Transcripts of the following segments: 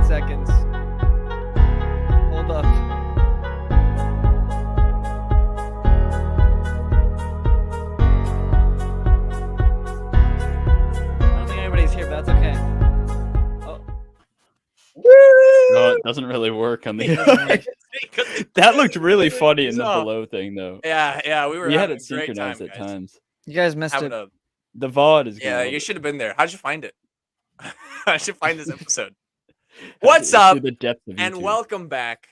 seconds. Hold up. I don't think anybody's here, but that's okay. Oh. No, it doesn't really work on the. That looked really funny in the below thing, though. Yeah, we had it synchronized at times. You guys missed it. The VOD is. Yeah, you should have been there. How'd you find it? I should find this episode. What's up? The depth of and YouTube. welcome back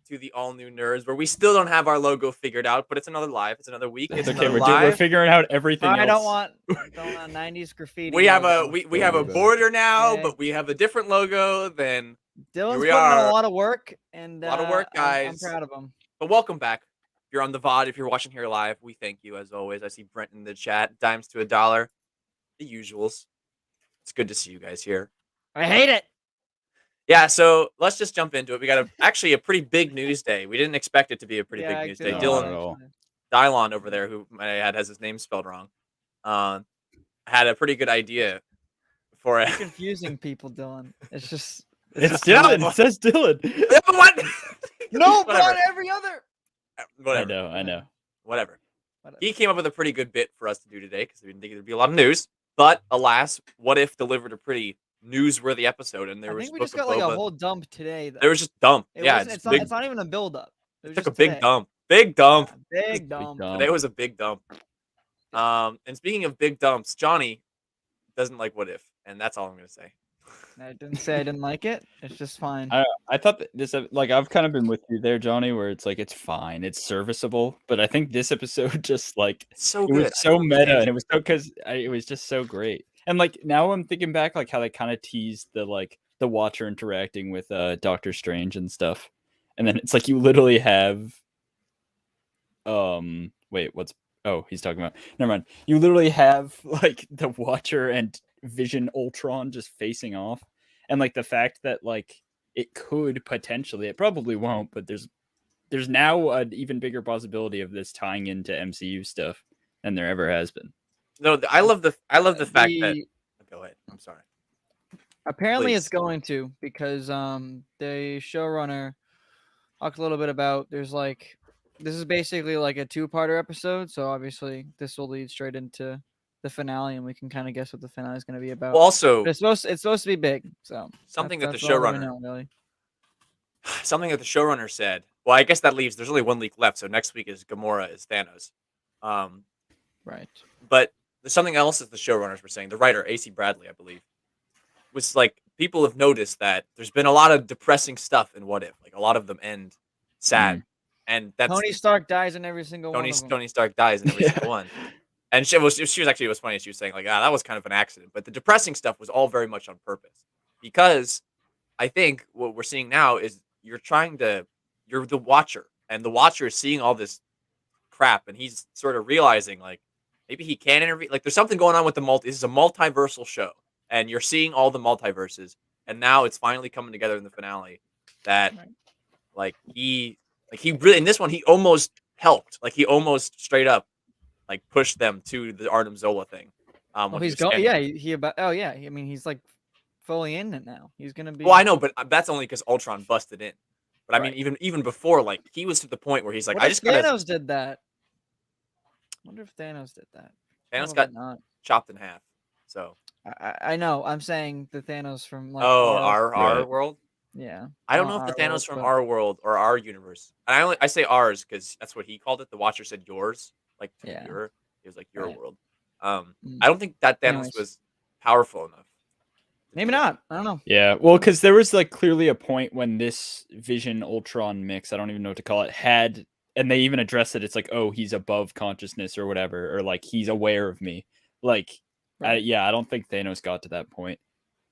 to the all new Nerds, where we still don't have our logo figured out, but it's another live. It's another week. It's It's okay. another We're live. figuring out everything. I don't else. want 90s graffiti. We have logo. we have a border now, Okay. but we have a different logo than. Dylan's we putting in are. a lot of work, and A lot of work, I'm guys. proud of him. But welcome back. If you're on the VOD, if you're watching here live, we thank you as always. I see Brent in the chat. Dimes to $1. The usuals. It's good to see you guys here. I hate it. Yeah, so let's just jump into it. We got actually a pretty big news day. We didn't expect it to be a pretty big news day. No, Dylan not at all. Dylon over there, who has his name spelled wrong, had a pretty good idea for it. You're confusing people, Dylan. It's just. It's Dylan. It says Dylan. What? No, but Whatever. on every other. Whatever. I know. Whatever. He came up with a pretty good bit for us to do today because we didn't think there'd be a lot of news. But alas, What If delivered a pretty newsworthy episode, and there I was think we Book just of got like Boba. a whole dump today. Though. There was just dump. Yeah, it's big. not even a build up. It took a big dump. Big dump. Big dump. Today was a big dump. And speaking of big dumps, Johnny doesn't like What If, and that's all I'm gonna say. I didn't say I didn't like it. It's just fine. I thought that this, like, I've kind of been with you there, Johnny, where it's like it's fine, it's serviceable, but I think this episode just like It's so it good. was so meta, and it was so it was just so great. And like now I'm thinking back, like how they kind of teased the Watcher interacting with Doctor Strange and stuff, and then it's like you literally have wait, he's talking about, never mind. You literally have like the Watcher and Vision Ultron just facing off, and like the fact that like it could potentially, it probably won't, but there's now an even bigger possibility of this tying into MCU stuff than there ever has been. No, I love the fact that. Go ahead. I'm sorry. Apparently, Please. it's going to, because the showrunner talked a little bit about. There's like, this is basically like a 2-parter episode, so obviously this will lead straight into the finale, and we can kind of guess what the finale is going to be about. Well, also, But it's supposed to be big, so something that the that's all we showrunner know, really. something that the showrunner said. Well, I guess that leaves. There's only 1 week left, so next week is Gamora is Thanos. Right. But there's something else that the showrunners were saying. The writer AC Bradley, I believe, was like, people have noticed that there's been a lot of depressing stuff in What If. Like a lot of them end sad, and that's Tony Stark dies in every single one of them. Tony Stark dies in every single one. And she was actually, it was funny. She was saying like, that was kind of an accident, but the depressing stuff was all very much on purpose, because I think what we're seeing now is you're the Watcher, and the Watcher is seeing all this crap, and he's sort of realizing like maybe he can intervene. Like there's something going on with the this is a multiversal show, and you're seeing all the multiverses, and now it's finally coming together in the finale that like he really, in this one he almost helped, like he almost straight up like pushed them to the Artem Zola thing. Oh, he's going. Yeah, I mean, he's like fully in it now. He's gonna be. Well, I know, but that's only because Ultron busted in. But I mean, even before, like he was to the point where he's like, what I if just gotta. Thanos did that. I wonder if Thanos did that. Thanos Probably got not. chopped in half. So. I know. I'm saying the Thanos from like. Our world. Yeah. I don't know if the Thanos from our world or our universe. And I say ours because that's what he called it. The Watcher said yours, like your. It was like your world. I don't think that Thanos was powerful enough. Maybe not. I don't know. Yeah, well, because there was like clearly a point when this Vision Ultron mix, I don't even know what to call it, had, and they even addressed it. It's like, oh, he's above consciousness or whatever, or like he's aware of me. Like, I don't think Thanos got to that point,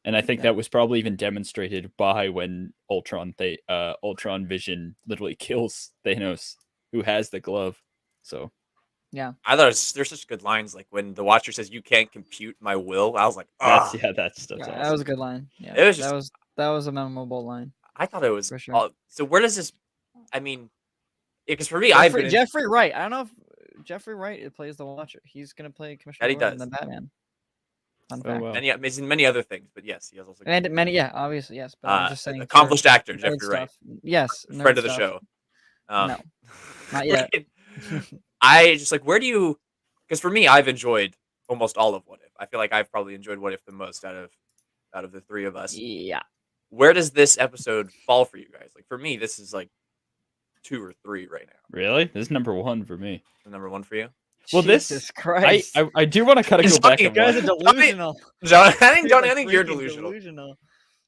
and I think that was probably even demonstrated by when Ultron Vision literally kills Thanos, who has the glove. So. Yeah, I thought there's such good lines, like when the Watcher says, "You can't compute my will." I was like, "Oh, that's awesome. That was a good line. Yeah, it was just, that was a memorable line. I thought it was. For sure. So where does this? I mean, because for me, Jeffrey Wright. I don't know if Jeffrey Wright plays the Watcher. He's gonna play Commissioner Gordon in the Batman. Fun Oh, fact. wow. He's in many other things, but yes, he has also And many, yeah, obviously, yes. But I'm just saying, for accomplished actor nerd Jeffrey Wright, stuff. Yes, friend nerd of the stuff. show. No, not yet. I just like, where do you? Because for me, I've enjoyed almost all of What If. I feel like I've probably enjoyed What If the most out of the three of us. Yeah. Where does this episode fall for you guys? Like for me, this is like 2 or 3 right now. Really? This is number 1 for me. The number 1 for you? Well, Jesus Christ. I do want to kind of go back You and You guys are watch. delusional. John, I think You John, guys I are think you're freaking delusional.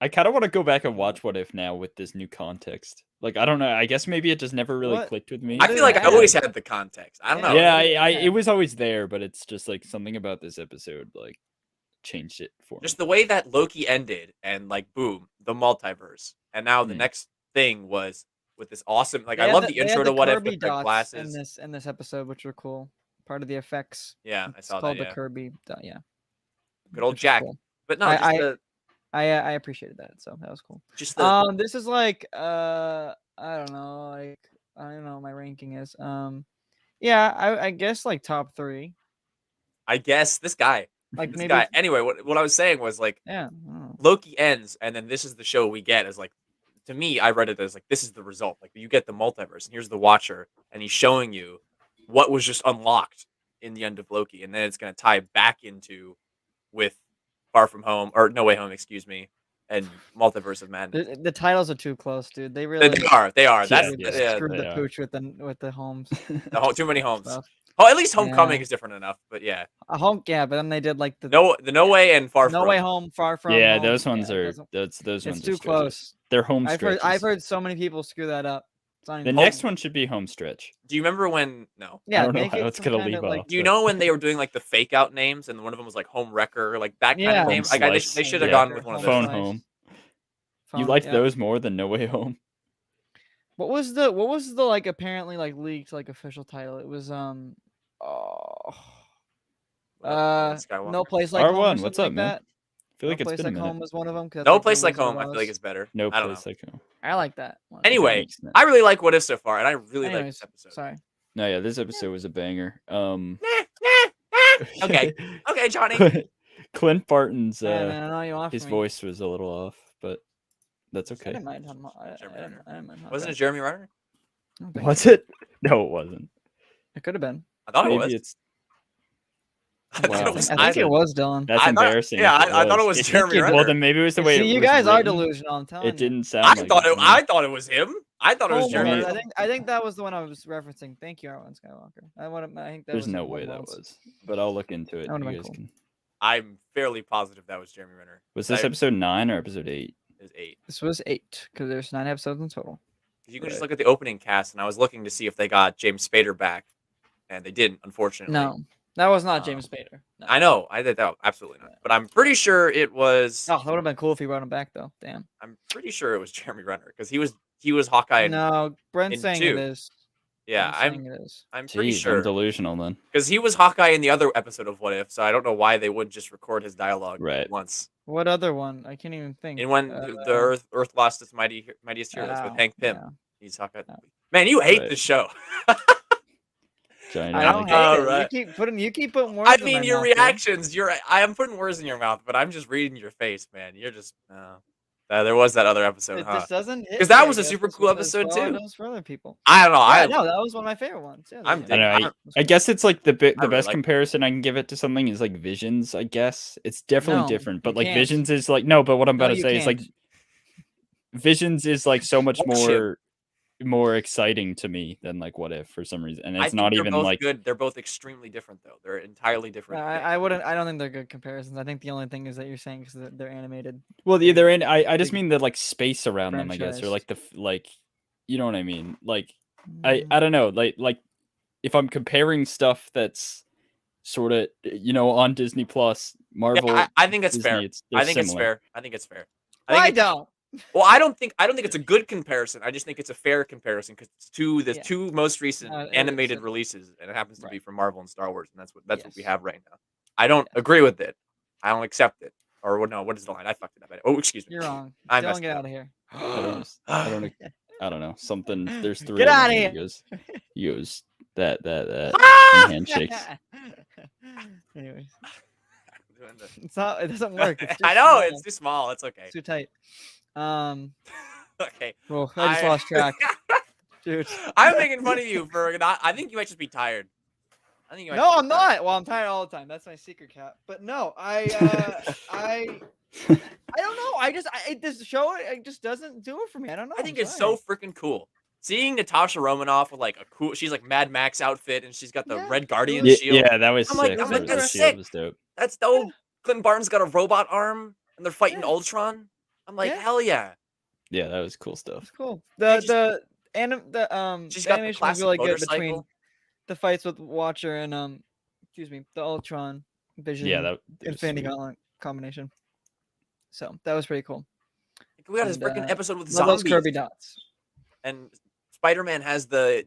I kind of want to go back and watch What If now with this new context. Like, I don't know. I guess maybe it just never really What? clicked with me. I feel like I always had the context. I don't know. Yeah, Yeah. it was always there, but it's just like something about this episode like changed it for me. Just the way that Loki ended and like boom, the multiverse. And now the Mm. next thing was with this awesome like They I had love the- the they had intro to What If Kirby with the dots glasses. in this episode, which were cool. Part of the effects. Yeah, I It's saw called that. the Yeah. Kirby dot, yeah. Good old Which was Jack. cool. But no, I appreciated that, so that was cool. just the This is like I don't know, like I don't know what my ranking is. Yeah, I guess like top 3. I guess this guy. Like This maybe guy. Anyway, what I was saying was like yeah. I don't know. Loki ends, and then this is the show we get as like to me, I read it as like this is the result. Like you get the multiverse, and here's the Watcher, and he's showing you what was just unlocked in the end of Loki, and then it's gonna tie back into with Far From Home or No Way Home, excuse me, and Multiverse of Madness. The titles are too close, dude. They really They are. Yeah, That's screwed, yeah, screwed they the are. pooch with the homes. too many homes. stuff. Oh, at least Homecoming Yeah. is different enough. But yeah, A home, yeah, but then they did like the No Way and Far No From. Way Home, Far From Yeah, Home. those ones Yeah, it are doesn't- those It's ones too are stretches. close. They're home I've stretches. heard so many people screw that up. It's not The even next funny. one should be home stretch. Do you remember when? No. Yeah, I don't know make how it it's some gonna kinda, leave like, off. Do you know when they were doing like the fake out names and one of them was like Home Wrecker, like that kind Yeah. of name? Home Like Slice. they should have Yeah. gone with one of those. Phone Slice. Home. You Phone, liked yeah. those more than No Way Home? What was the like apparently like leaked like official title? It was Skywalker. No Place Like Home or R1, something what's up, like man? that. I feel like No it's Place been a Like minute. Home was one of them. No Place Like Home. I feel like it's better. No I don't know. Place Like Home. I like that one. Anyway, Makes sense. I really like What If so far, and I really like Anyways, this episode. sorry. No, yeah, this episode was a banger. Okay, okay, Johnny. Clint Barton's Yeah, man, I know you want his from me. voice was a little off, but that's I okay. didn't mind him. Jeremy I Renner. didn't mind him. Wasn't it Jeremy Renner? I don't think Was so. it? No, it wasn't. It could have been. I thought it Maybe was. it's I thought Wow. it was. I I, think it was Dylan. that's I thought- embarrassing. yeah, if I thought it was If- Jeremy Well, Renner. then maybe it was the way See, it you was guys are written. delusional. I'm telling It you. didn't sound I like thought it it. to me. I thought it was him. I thought it was Oh, Jeremy. Maybe- Renner. I think that was the one I was referencing. Thank you, Aaron Skywalker. I think that There's was no the way one that once. was, but I'll look into it. That would've You been guys cool. can. I'm fairly positive that was Jeremy Renner. Was this I- episode 9 or episode 8? Is 8. This was 8 because there's 9 episodes in total. You can just Right. look at the opening cast, and I was looking to see if they got James Spader back, and they didn't, unfortunately. No, that was not James Spader. No. I know. I did that. Absolutely not. But I'm pretty sure it was. Oh, that would have been cool if he brought him back though. Damn. I'm pretty sure it was Jeremy Renner because he was Hawkeye. in- No, Brent's in saying 2. it is. Yeah, Brent's saying it is. I'm pretty Jeez, I'm sure delusional then. because he was Hawkeye in the other episode of What If, so I don't know why they wouldn't just record his dialogue Right. once. What other one? I can't even think. And when the Earth lost its mightiest heroes with oh, Hank Pym, yeah. he's Hawkeye. Oh. Man, you hate Right. this show. Giant I don't Anakin. hate All it. right. You keep putting words. I in mean, my your mouth, dude. reactions. I am putting words in your mouth, but I'm just reading your face, man. You're just. There was that other episode, It huh? just doesn't hit. 'Cause that me, was I a guess, super just cool because episode, for all it too. does for other people. I don't know. Yeah, I no, that was one of my favorite ones. Yeah, I'm yeah. I don't know. I'm- I guess it's like the really best like it. comparison I can give it to something is like Visions. I guess it's definitely No, different, but you like can't. Visions is like no. But what I'm No, about to you say is like can't. Visions is like so much Bullshit. more exciting to me than like What If for some reason, and I it's think not they're even both like good. They're both extremely different, though. They're entirely different. things. I wouldn't. I don't think they're good comparisons. I think the only thing is that you're saying because they're animated. well, yeah, they're in. I just big mean the like space around them, I guess, or franchise. like like you know what I mean. Like Mm, I don't know, like if I'm comparing stuff that's sort of on Disney Plus, Marvel. Yeah, I think it's Disney, fair. they're I think it's similar. fair. I think it's fair. Well, I think it's- don't. Well, I don't think it's a good comparison. I just think it's a fair comparison because it's the Yeah. two most recent It's animated a- releases, and it happens to be Right. from Marvel and Star Wars, and that's what we Yes. have right now. I don't agree with it. I don't accept it. Or no, what is the line? I fucked it up. Oh, excuse me. You're wrong. I Don't messed get up. out of here. I don't know. Something. There's 3. Get of them, outta and here. He goes that Ah! and handshakes. Anyways, trying to. It's not. It doesn't work. It's too I know small. it's too small. It's okay. It's too tight. Okay. Oh, I just lost track, dude. I'm making fun of you for not. I think you might just be tired. I think you might. No, I'm not. Well, I'm tired all the time. That's my secret cat. But no, I don't know. This show it just doesn't do it for me. I don't know. I think I'm it's so sorry. freaking cool. Seeing Natasha Romanoff with like a cool, she's like Mad Max outfit, and she's got the Yeah, Red Guardian was- shield. Yeah, that was I'm sick. like, I'm that like, was, that's the sick. shield was dope. That's dope. Yeah. Clinton Barnes got a robot arm, and they're fighting Yeah. Ultron. I'm like, Yeah. hell yeah. Yeah, that was cool stuff. It's cool. Yeah, The She's the got the animation was classic really good motorcycle. between the fights with Watcher and excuse me, the Ultron Vision Yeah, that was Infinity sweet. Gauntlet combination. So that was pretty cool. We got his And, freaking episode with love those zombies, Kirby dots. and Spider-Man has the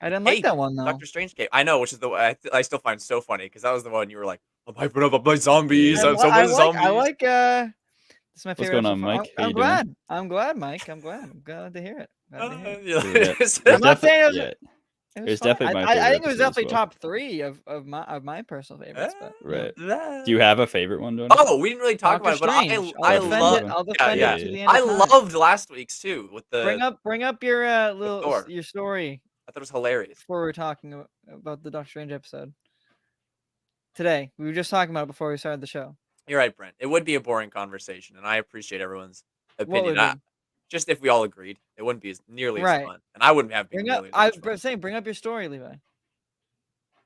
I didn't like cape, that one though. Doctor Strange cape. I know, which is the I still find so funny because that was the one you were like, I'm hyping up my zombies. Yeah. I'm so much zombies. I like this is my What's favorite going on, episode. Mike? How I'm you doing? glad. I'm glad, Mike. I'm glad to hear it. Glad to hear it. Yeah. There's I'm not saying it was- yeah, It was It's fun. definitely my I favorite think it was episode as definitely well. top 3 of my personal favorites. But right. Do Do you have a favorite one, Johnny? Oh, we didn't really talk Doctor about it, but Strange. I I'll defend love. it. I'll Yeah, defend yeah. it to the end I of time. loved last week's too with the. Bring up your Thor. your story I thought it was hilarious. before we were talking about the Doctor Strange episode. Today we were just talking about it before we started the show. You're right, Brent. It would be a boring conversation, and I appreciate everyone's What opinion. would be? Just if we all agreed, it wouldn't be as nearly Right. as fun, and I wouldn't have been Bring up. nearly I as much fun. was saying, bring up your story, Levi.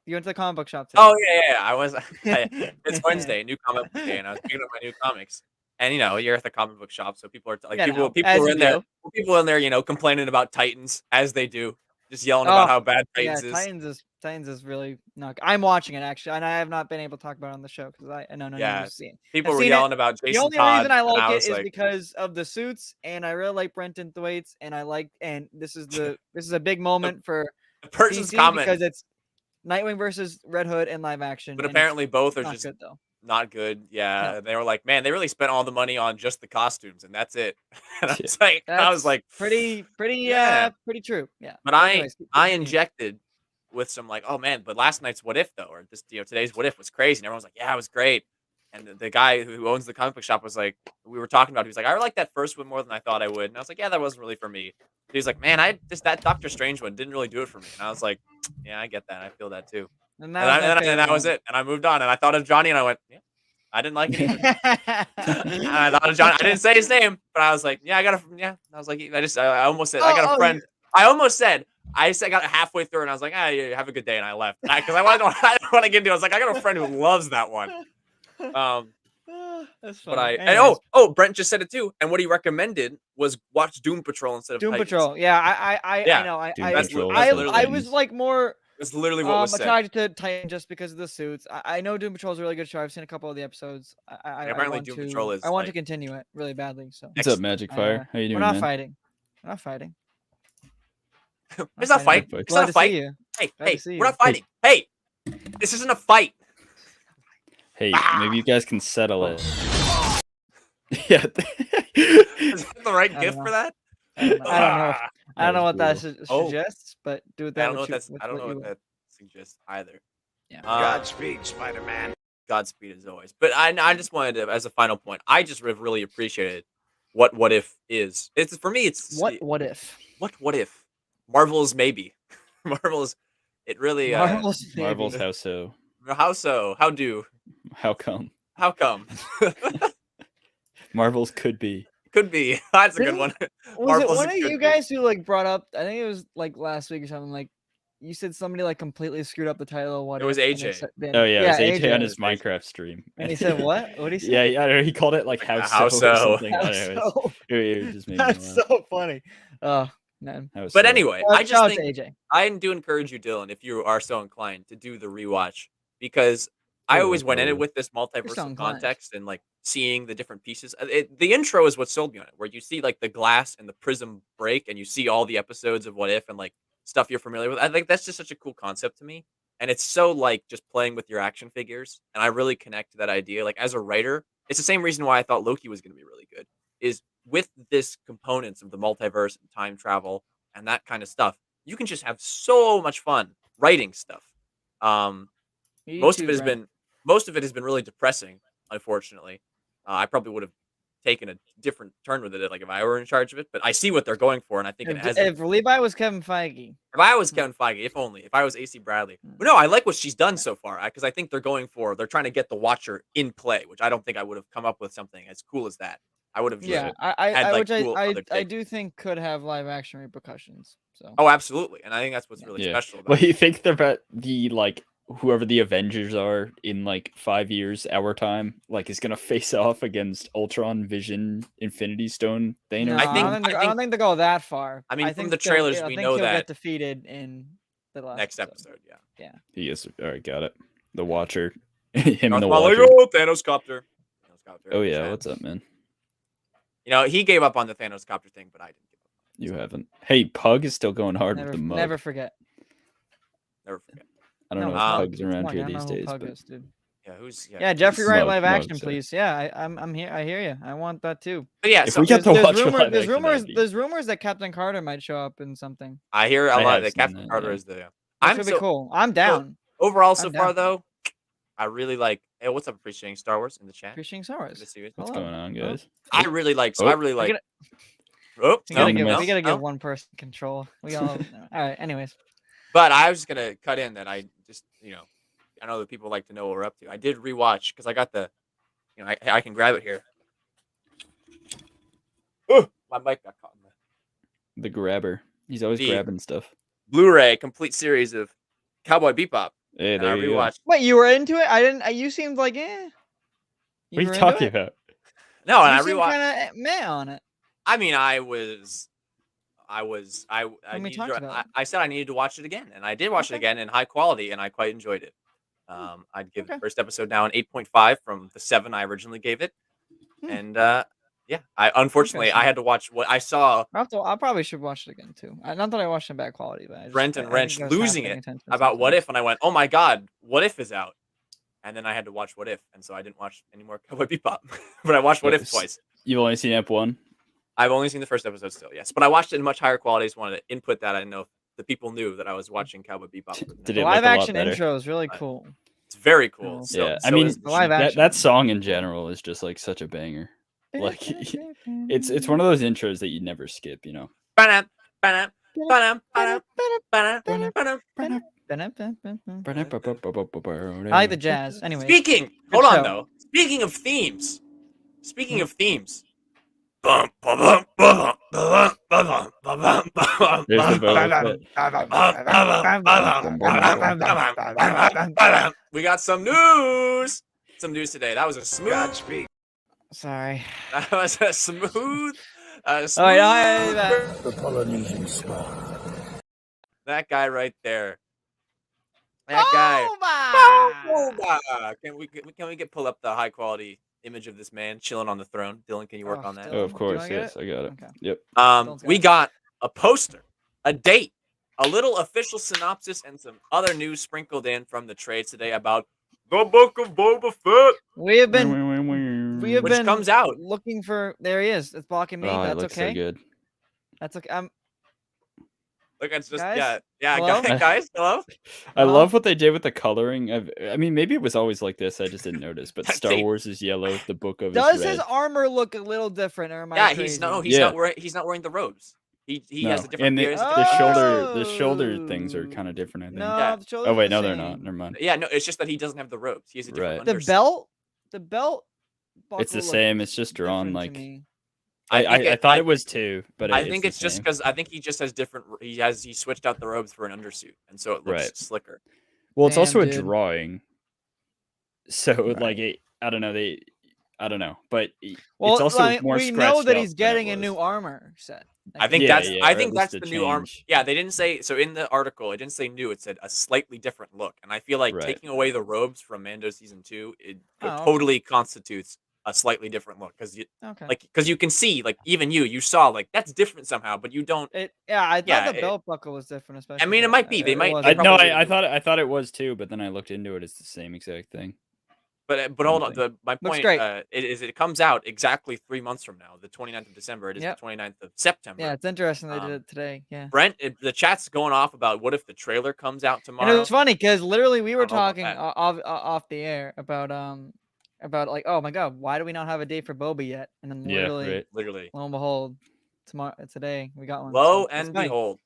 You went to the comic book shop today. Oh yeah. I was. It's Wednesday, new comic book day, and I was picking up my new comics. And you're at the comic book shop, so people are like Yeah, no, people as are you in there. do. People in there, complaining about Titans as they do, just yelling about how bad Yeah, Titans is. Titans is really not. I'm watching it actually, and I have not been able to talk about it on the show because no, Yeah, you've seen. People I've were seen it. yelling about The Jason only Todd, reason I and like I it was is like, because of the suits, and I really like Brenton Thwaites, and this is a big moment for the person's DC comment. because it's Nightwing versus Red Hood in live action. But and apparently both are not just good though. not good. Yeah, No. they were like, man, they really spent all the money on just the costumes, and that's it. And I Yeah. was like, That's pretty Yeah. pretty true. Yeah. But anyways, I continue. injected with some like, oh man, but last night's What If though, or this today's What If was crazy, and everyone was like, yeah, it was great. And the guy who owns the comic book shop was like, we were talking about, he was like, I like that first one more than I thought I would, and I was like, yeah, that wasn't really for me. He was like, man, that Doctor Strange one didn't really do it for me, and I was like, yeah, I get that, I feel that too. And And, that was my and that was favorite it, and I moved on, and I thought of Johnny, and I went, yeah, I didn't like it. one. And I thought of Johnny. I didn't say his name, but I was like, yeah, I was like, I almost said, I got a friend. I almost said, I got halfway through, and I was like, yeah, have a good day, and I left because I didn't want to get into it. I was like, I got a friend who loves that one. That's But funny. and Anyways, Brent just said it too, and what he recommended was watch Doom Patrol instead of Doom Titans. Patrol. Yeah, I Yeah, know. Doom that's Patrol, that's I literally- was like more That's literally what was said. attracted to Titan just because of the suits. I know Doom Patrol is a really good show. I've seen a couple of the episodes. Apparently Doom Patrol is, I want to like- continue it really badly. So What's up, Magic Fire? How you doing, we're not man? fighting. We're not fighting. It's not fight. fighting. It's Glad not to a fight. see you. Hey, Glad to hey, see we're you. not fighting. Hey, this isn't a fight. Hey, maybe you guys can settle it. Oh. Yeah. Is that the right I don't gift know. for that? I don't know. Ah. I don't know what that brutal. Oh. suggests, but do with I that. don't know what what you- that's. with I don't what know you what will. that suggests either. Yeah. Godspeed, Spider-Man. Godspeed as always. But I just wanted to, as a final point, I just really appreciated what if is. It's for me. It's What if? what if Marvel's maybe Marvel's. It really Marvel's maybe. Marvel's how so? How so? How do? How come? How come? Marvel's could be. Could be. That's a good Didn't- one. Was Marvel's it one a of good you be. guys who like brought up? I think it was like last week or something. Like you said somebody like completely screwed up the title. Of what It was if, and they AJ. said- then- Oh yeah, it was AJ on it his was AJ. Minecraft stream. And he said what? What did he say? Yeah, I don't know. He called it like how How so, so? or something. I That's don't know, so, it just made me that's laugh. so funny. Oh man. How But so. anyway, Well, I just shout out think to AJ. I do encourage you, Dylan, if you are so inclined, to do the rewatch because I Totally, always went in it totally. with this so multiversal inclined. context and like seeing the different pieces. The intro is what sold me on it, where you see like the glass and the prism break, and you see all the episodes of What If and like stuff you're familiar with. I think that's just such a cool concept to me, and it's so like just playing with your action figures, and I really connect to that idea. Like as a writer, it's the same reason why I thought Loki was going to be really good. Is with this components of the multiverse and time travel and that kind of stuff, you can just have so much fun writing stuff. Me Most too, of it has Brent. been really depressing, unfortunately. I probably would have taken a different turn with it, like, if I were in charge of it, but I see what they're going for, and I think it has If Levi was Kevin Feige. if I was Kevin Feige, if only. If I was AC Bradley. But no, I like what she's done so far, because I think they're trying to get the Watcher in play, which I don't think I would have come up with something as cool as that. I would have just Yeah, had, like, which cool other I takes. do think could have live action repercussions. So Oh, absolutely, and I think that's what's really Yeah. special about Well, it. you think they're about the like whoever the Avengers are in like 5 years, our time, like is gonna face off against Ultron, Vision, Infinity Stone, Thanos. no, I think- I don't think they go that far. I mean, I from think the trailers, I we think know he'll that get defeated in the last next episode, yeah. He is all right. Got it. The Watcher, him and the Darth Watcher. Maul, Thanos copter. Oh yeah, what's up, man? You know, he gave up on the Thanos copter thing, but I didn't give up. You haven't. Hey, Pug is still going hard Never, with the mug. never forget. Never forget. I don't know if Um, Pug's around here I don't these know who days, Pug but is, dude. Yeah, Yeah, Jeffrey Wright Mug, live Mug, action, sorry. please. Yeah, I'm here. I hear you. I want that too. But yeah, If so we get to watch live action, there's that'd be- rumors that Captain Carter might show up in something. I hear a I lot have that seen Captain that, Carter yeah. is the. That would be cool. I'm down. Overall, so I'm far down. though, I really like. Hey, what's up, appreciating Star Wars in the chat? Appreciating Star Wars. Good to see you. what's Hello. going on, Hello. guys? I really like. So Oh. I really like. gotta- Oh, We gotta No, give no, we gotta no. give one person control. We all. All right. Anyways, But I was just gonna cut in that I just I know that people like to know what we're up to. I did rewatch because I got the, I can grab it here. Oh, my mic got caught in the The grabber. He's always The- grabbing stuff. Blu-ray complete series of Cowboy Bebop. Hey, And I there you go. rewatched. wait, you were into it? I didn't. You seemed like eh. What are you were into talking it? about? No, and You I seemed rewatched. kind of meh on it. I mean, I When we needed talked to, about it. I said I needed to watch it again, and I did watch it again in high quality, and I quite enjoyed it. I'd give the Okay. first episode now an 8.5 from the 7 I originally gave it, Hmm. and yeah, I unfortunately I had to watch what I saw I probably should watch it again too. Not that I watched in bad quality, but I just, Brent I and think Wrench I was kinda losing paying it attention to about What something. If, and I went, oh my god, What If is out, and then I had to watch What If, and so I didn't watch any more Cowboy Bebop, but I watched What If twice. You've only seen Ep 1? I've only seen the first episode still, yes, but I watched it in much higher quality. I just wanted to input that. I didn't know if the people knew that I was watching Cowboy Bebop. Did The it look live a lot action better? intro is really cool. It's very cool. Yeah. So, Yeah, so I mean, is the live shoot. action. that song in general is just like such a banger. Like, it's one of those intros that you never skip, you know. Ba-dum, ba-dum, ba-dum, ba-dum, ba-dum, ba-dum. I like the jazz. Anyway, Speaking, Good hold on show. though. Speaking of themes, Bum, ba-bum, ba-bum, ba-bum, ba-bum, ba-bum, ba-bum, There's the ba-bum, Boba we got some news. Some news today. That was a smooth. Godspeed. sorry. That was a smooth. Oh, The Polynesian star. That guy right there. That guy. Boba! Can we pull up the high quality image of this man chilling on the throne? Dylan, can you work Oh, on that? Oh, of Do course, I get yes, I got it. Okay. Yep. Dylan's got We it. got a poster, a date, a little official synopsis, and some other news sprinkled in from the trades today about the book of Boba Fett. We have been Which comes out. looking for. There he is. It's blocking me. Oh, it That's looks okay. so good. That's okay. Look, it's just Guys? yeah, Hello? guys, hello. I Well- love what they did with the coloring. I mean, maybe it was always like this. I just didn't notice. But That Star thing- Wars is yellow. The book of Does is red. his armor look a little different? Or am I Yeah, crazy? he's not Yeah. wearing the robes. He No, has a different. and he has a the different- shoulder things are Oh. kind of different. I think. No, Yeah. the shoulders Oh are wait, the no, they're same. not. Never mind. Yeah, no, it's just that he doesn't have the robes. He has a different. Right. The unders- belt. It's the buckle same. looks It's just drawn different to like. me. I thought it was too, but I it's think the it's just same. because I think he just has different. He switched out the robes for an undersuit, and so it looks Right. slicker. Well, it's also a Damn, dude. drawing. So Right. like I don't know. I don't know, but Well, it's also I mean, more we know scratched that up he's than it getting a was. new armor set. I think Yeah, that's yeah, I or at think least that's a the new arm. change. Yeah, they didn't say so in the article. It didn't say new. It said a slightly different look, and I feel like Right. taking away the robes from Mando season 2, it Oh, okay. totally constitutes a slightly different look because Okay. because you can see even you saw like that's different somehow, but you don't. I thought yeah, the it- belt buckle was different, especially. mean, it but, might be. They it might- wasn't. they No, probably I thought it was too, but then I looked into it. It's the same exact thing. But hold on. Something. My Looks point great. it comes out exactly 3 months from now, the 29th of December. It is Yep. the 29th of September. Yeah, it's interesting they did Um, it today. Yeah. Brent, the chat's going off about what if the trailer comes out And tomorrow. it was funny because literally we were don't know about talking that. off the air about about like, oh my god, why do we not have a date for Boba yet? And then Yeah, literally, right. Literally. lo and behold, today we got one. Lo So it's and funny. behold.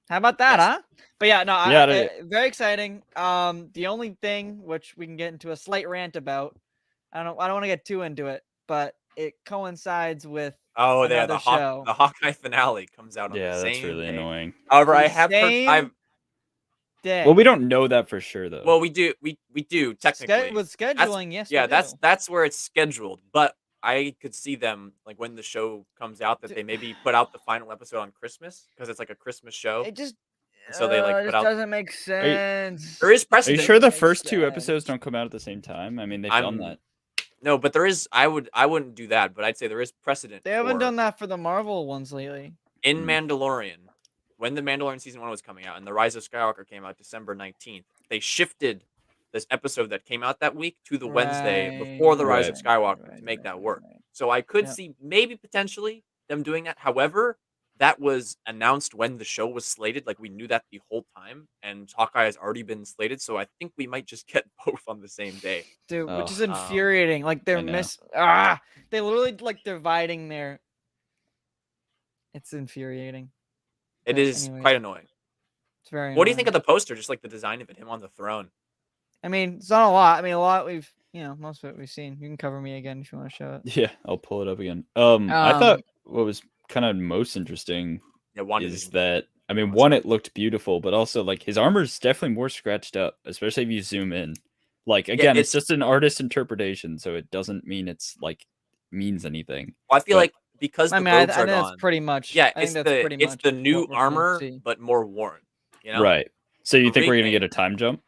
How about that, Yes. huh? But yeah, no, Yeah, very exciting. The only thing which we can get into a slight rant about, I don't want to get too into it, but it coincides with Oh, yeah, another show. the Hawkeye finale comes out on the Yeah, that's same really day. annoying. However, The I have heard same day. Well, we don't know that for sure though. Well, we do technically. With scheduling, yes, Yeah, we do. that's where it's scheduled. But I could see them like when the show comes out that they maybe put out the final episode on Christmas because it's like a Christmas show. It just So they like put just out. doesn't make sense. There is Are you precedent. sure the Makes first two sense. episodes don't come out at the same time? I mean, they've done that. No, but there is. I wouldn't do that, but I'd say there is precedent. They haven't done that for the Marvel ones lately. In Mm. Mandalorian, when the Mandalorian season 1 was coming out and the Rise of Skywalker came out December 19th, they shifted this episode that came out that week to the Wednesday before the Rise of Skywalker to make that work. So I could see maybe potentially them doing that. However, that was announced when the show was slated. Like we knew that the whole time, and Hawkeye has already been slated. So I think we might just get both on the same day. Dude, which is Oh, infuriating. Like they're they literally like dividing their. It's infuriating. It is anyways. quite annoying. It's very. What do you think of the poster? Just like the design of it, him on the throne. I mean, it's not a lot. I mean, a lot we've, most of it we've seen. You can cover me again if you want to show it. Yeah, I'll pull it up again. I thought what was kind of most interesting is that I mean, one, it looked beautiful, but also like his armor's definitely more scratched up, especially if you zoom in. Like again, it's just an artist's interpretation, so it doesn't mean it's like means anything. Well, I feel like because the robes are that's gone, pretty much. Yeah, I think that's pretty much. It's the new armor, but more worn. You know, right? So you think we're gonna get a time jump?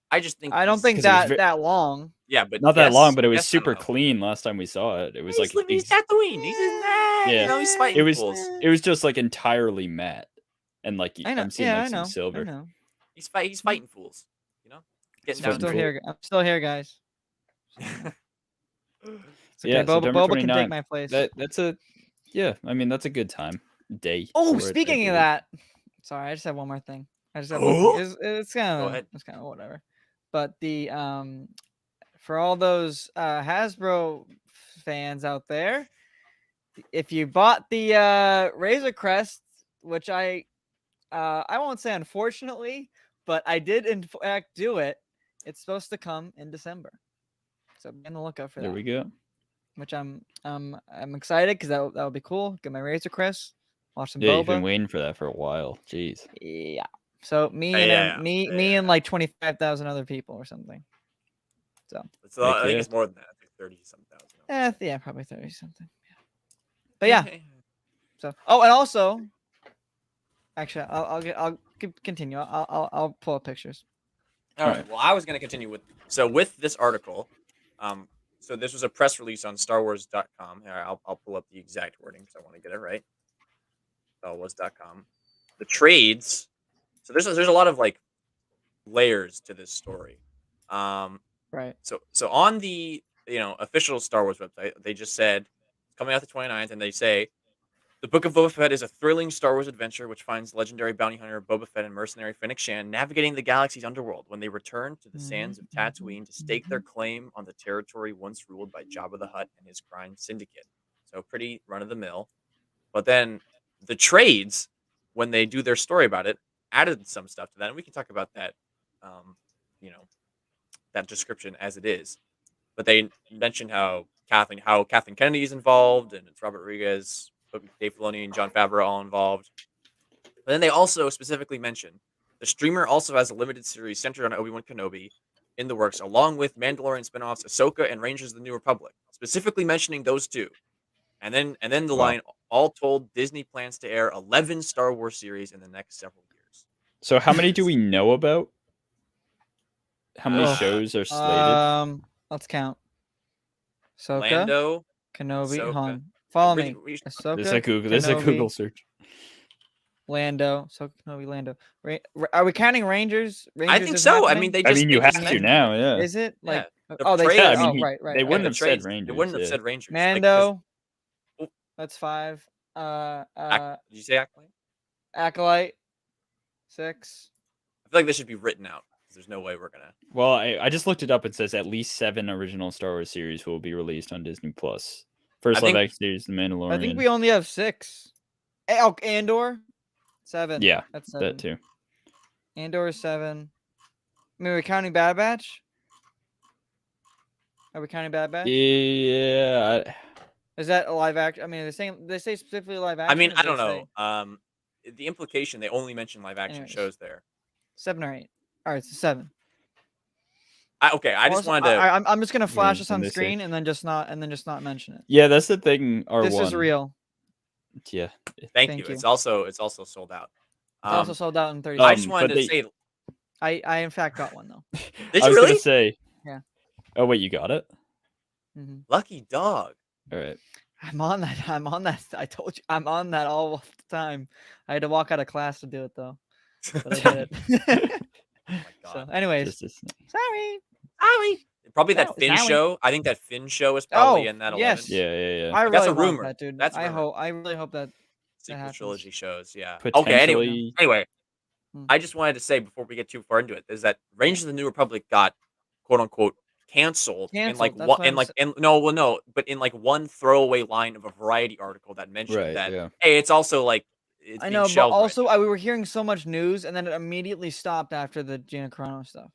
I just think I don't think that long. Yeah, but not that long. But it was super clean last time we saw it. It was like he's Tatooine. He's in that. Yeah, you know, he's fighting fools. It was just like entirely matte, and like I'm seeing like some I silver. know. He's fighting fools. You know, getting down. I'm still here, guys. Yeah, Boba can take my place. That's a I mean that's a good time day. Oh, speaking of that, sorry, I just have one more thing. It's kind of whatever. But the for all those Hasbro fans out there, if you bought the Razor Crest, which I won't say unfortunately, but I did in fact do it. It's supposed to come in December, so be on the lookout for that. There we go. Which I'm excited because that would be cool. Get my Razor Crest, watch some Boba. You've been waiting for that for a while. Jeez. Yeah. So me and like 25,000 other people or something. So I think it's more than that. I think 30-something thousand. Yeah, probably 30 something. Yeah. But yeah. So and also, actually, I'll continue. I'll pull up pictures. All right. Well, I was gonna continue with this article. So this was a press release on StarWars.com. I'll pull up the exact wording because I want to get it right. StarWars.com. The trades. So there's a lot of like layers to this story. Right. So on the official Star Wars website, they just said it's coming out the 29th, and they say the Book of Boba Fett is a thrilling Star Wars adventure which finds legendary bounty hunter Boba Fett and mercenary Fennec Shan navigating the galaxy's underworld when they return to the sands of Tatooine to stake their claim on the territory once ruled by Jabba the Hutt and his crime syndicate. So pretty run of the mill. But then the trades, when they do their story about it, added some stuff to that, and we can talk about that, that description as it is. But they mentioned how Kathleen Kennedy is involved, and it's Robert Rodriguez, Dave Filoni, and Jon Favreau all involved. But then they also specifically mentioned the streamer also has a limited series centered on Obi-Wan Kenobi in the works, along with Mandalorian spinoffs Ahsoka and Rangers of the New Republic, specifically mentioning those two. And then the line, all told, Disney plans to air 11 Star Wars series in the next several years. So how many do we know about? How many shows are slated? Let's count. Ahsoka, Lando, Kenobi, Ahsoka. Han. Follow me. Ahsoka, There's a Google search. Lando, Ahsoka, Kenobi, Lando. Are we counting Rangers? I think so. I mean, you have to now. Yeah. Is it like? Yeah. They said. Right. They wouldn't have said Rangers. They wouldn't have said Rangers. Mando. That's 5. Did you say Acolyte? Acolyte. 6. I feel like this should be written out. There's no way we're gonna. Well, I just looked it up. It says at least 7 original Star Wars series will be released on Disney Plus. First think- live action series, The Mandalorian. I think we only have 6. Oh, Andor, 7. Yeah, That's 7. that too. Andor is 7. I mean, are we counting Bad Batch? Are we counting Bad Batch? Yeah, Is that a live action? I mean, they say specifically live action. I mean, or I they don't say know. The implication they only mention live action Anyways. shows there. 7 or 8. All right, so 7. I just Also, wanted to. I'm just gonna flash this than on they say. screen and then just not mention it. yeah, that's the thing. R1. This is real. Yeah. Thank Thank you. you. It's also sold out. It's also sold out in 30 I seconds. just wanted but to they- say. I in fact got one though. Did I you was really? gonna say. Yeah. Oh wait, you got it. hmm Lucky dog. All right. I'm on that. I told you I'm on that all the time. I had to walk out of class to do it though, but I did it. Oh my So, god. anyways, Just sorry. Probably that No, Finn Zowie. show. I think that Finn show is probably Oh, in that 11. yes. yeah. I That's really a want rumor. that, dude. That's a rumor. I really hope that. Sequel happens. trilogy shows. Yeah. Okay. Potentially. Anyway, Hmm. I just wanted to say before we get too far into it is that Rangers of the New Republic got quote unquote canceled in like Canceled, that's one what in I'm like in no, but in like one throwaway line of a Variety article that mentioned Right, that yeah. hey, it's also like it's I being know, but shelved right also now. we were hearing so much news, and then it immediately stopped after the Gina Carano stuff.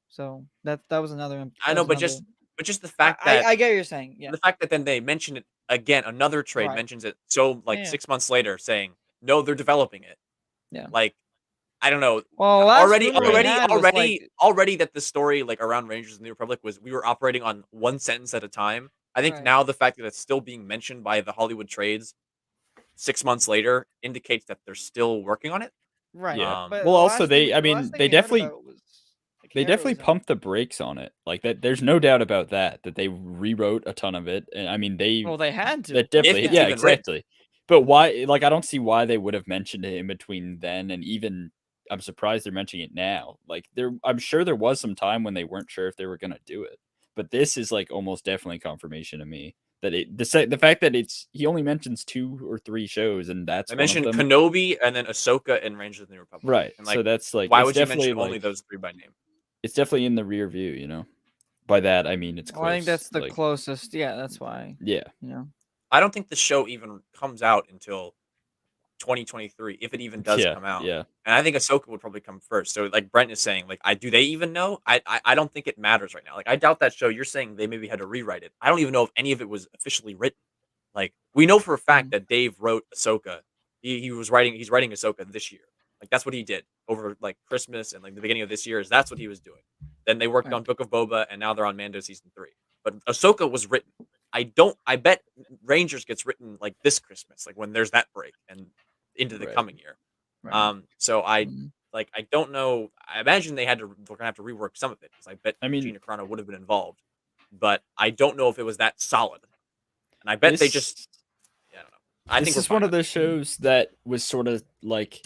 So that was another. I that know, was but another- just the fact that I get what you're saying. Yeah. the fact that then they mention it again, another trade Right. mentions it so like Yeah. 6 months later saying no, they're developing it. Yeah. Like I don't know. Well, last Already rumor we had was, like- already that the story like around Rangers of the New Republic was we were operating on one sentence at a time. I think Right. now the fact that it's still being mentioned by the Hollywood trades 6 months later indicates that they're still working on it. Right. Yeah. But Well, the also last thing they- we- I the mean, last thing they we heard definitely- about was, like, They Hera definitely was in- pumped the brakes on it. Like that, there's no doubt about that. That they rewrote a ton of it, and I mean they. Well, they had to. That definitely, it's yeah, even written. exactly. But why? Like, I don't see why they would have mentioned it in between then and even. I'm surprised they're mentioning it now. Like, I'm sure there was some time when they weren't sure if they were gonna do it. But this is like almost definitely confirmation to me that the fact that he only mentions 2 or 3 shows and that's I one mentioned of them. Kenobi and then Ahsoka and Rangers of the New Republic. Right. And So like, that's like why it's would you definitely mention only like, those 3 by name? It's definitely in the rear view, you know. By that I mean it's close. Well, I think that's the like, closest. Yeah, that's why. yeah. You know. I don't think the show even comes out until 2023, if it even does yeah, come out. Yeah. And I think Ahsoka would probably come first. So like Brent is saying, like, do they even know? I don't think it matters right now. Like I doubt that show. You're saying they maybe had to rewrite it. I don't even know if any of it was officially written. Like we know for a fact that Dave wrote Ahsoka. He's writing Ahsoka this year. Like that's what he did over like Christmas and like the beginning of this year. That's what he was doing. Then they worked Right. on Book of Boba, and now they're on Mando season 3. But Ahsoka was written. I bet Rangers gets written like this Christmas, like when there's that break and into the Right. coming year. Right. So I Mhm. like I don't know. I imagine they're gonna have to rework some of it because I bet I mean- Gina Carano would have been involved, but I don't know if it was that solid. And I bet they just I don't know. I think this is we're one of fine. those shows that was sort of like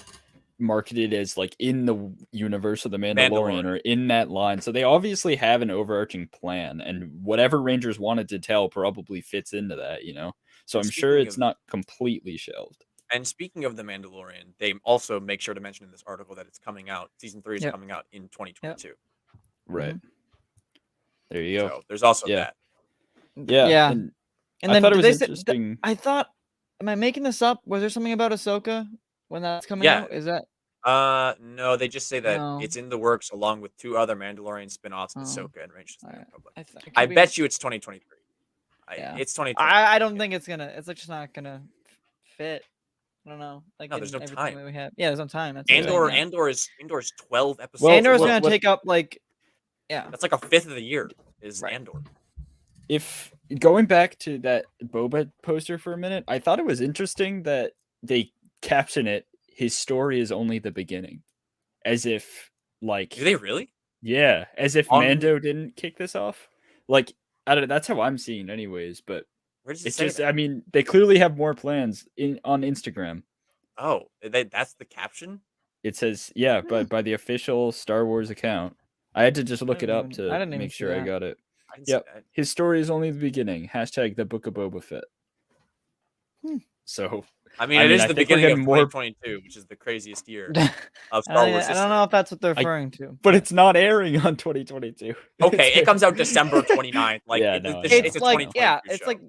marketed as like in the universe of the Mandalorian or in that line. So they obviously have an overarching plan, and whatever Rangers wanted to tell probably fits into that, you know. So I'm sure Speaking it's of- not completely shelved. And speaking of the Mandalorian, they also make sure to mention in this article that it's coming out. Season 3 is Yep. coming out in 2022. Right. There you go. So there's also Yeah. that. Yeah. Yeah. And And I then thought it did was they say- interesting. I thought. Am I making this up? Was there something about Ahsoka when that's coming Yeah. out? Is that? No, they just say that No. it's in the works along with 2 other Mandalorian spin-offs, Oh. Ahsoka and Rangers of the New Alright. Republic. It could I be- bet you it's 2023. Yeah. It's 2023. I don't think it's gonna. It's like just not gonna fit. I don't know. Like No, there's in no everything time. that we have. Yeah, there's no time. That's what I'm saying, Andor, yeah. Andor is 12 episodes. Well, Andor's what- gonna what- take up like. Yeah. That's like a fifth of the year is Right. Andor. If going back to that Boba poster for a minute, I thought it was interesting that they caption it, his story is only the beginning. As if like Do they really? yeah, as if On- Mando didn't kick this off. Like I don't know, that's how I'm seeing anyways, but Where does it it's say just that? I mean, they clearly have more plans on Instagram. Oh, that's the caption? It says, yeah, but by the official Star Wars account. I had to just look it didn't up even- I to didn't even make see sure I that. got it. I didn't Yep. see that. His story is only the beginning. Hashtag the Book of Boba Fett. Hmm. So I mean, I it mean, is I the think we're beginning of getting more, 2022, which is the craziest year I of Star Wars don't history. know if that's what they're referring to. but it's not airing on 2022. Okay, It's it comes out airing- December 29th. Like, Yeah, it, no, I it's, know. it's It's a like 2022 it's show. like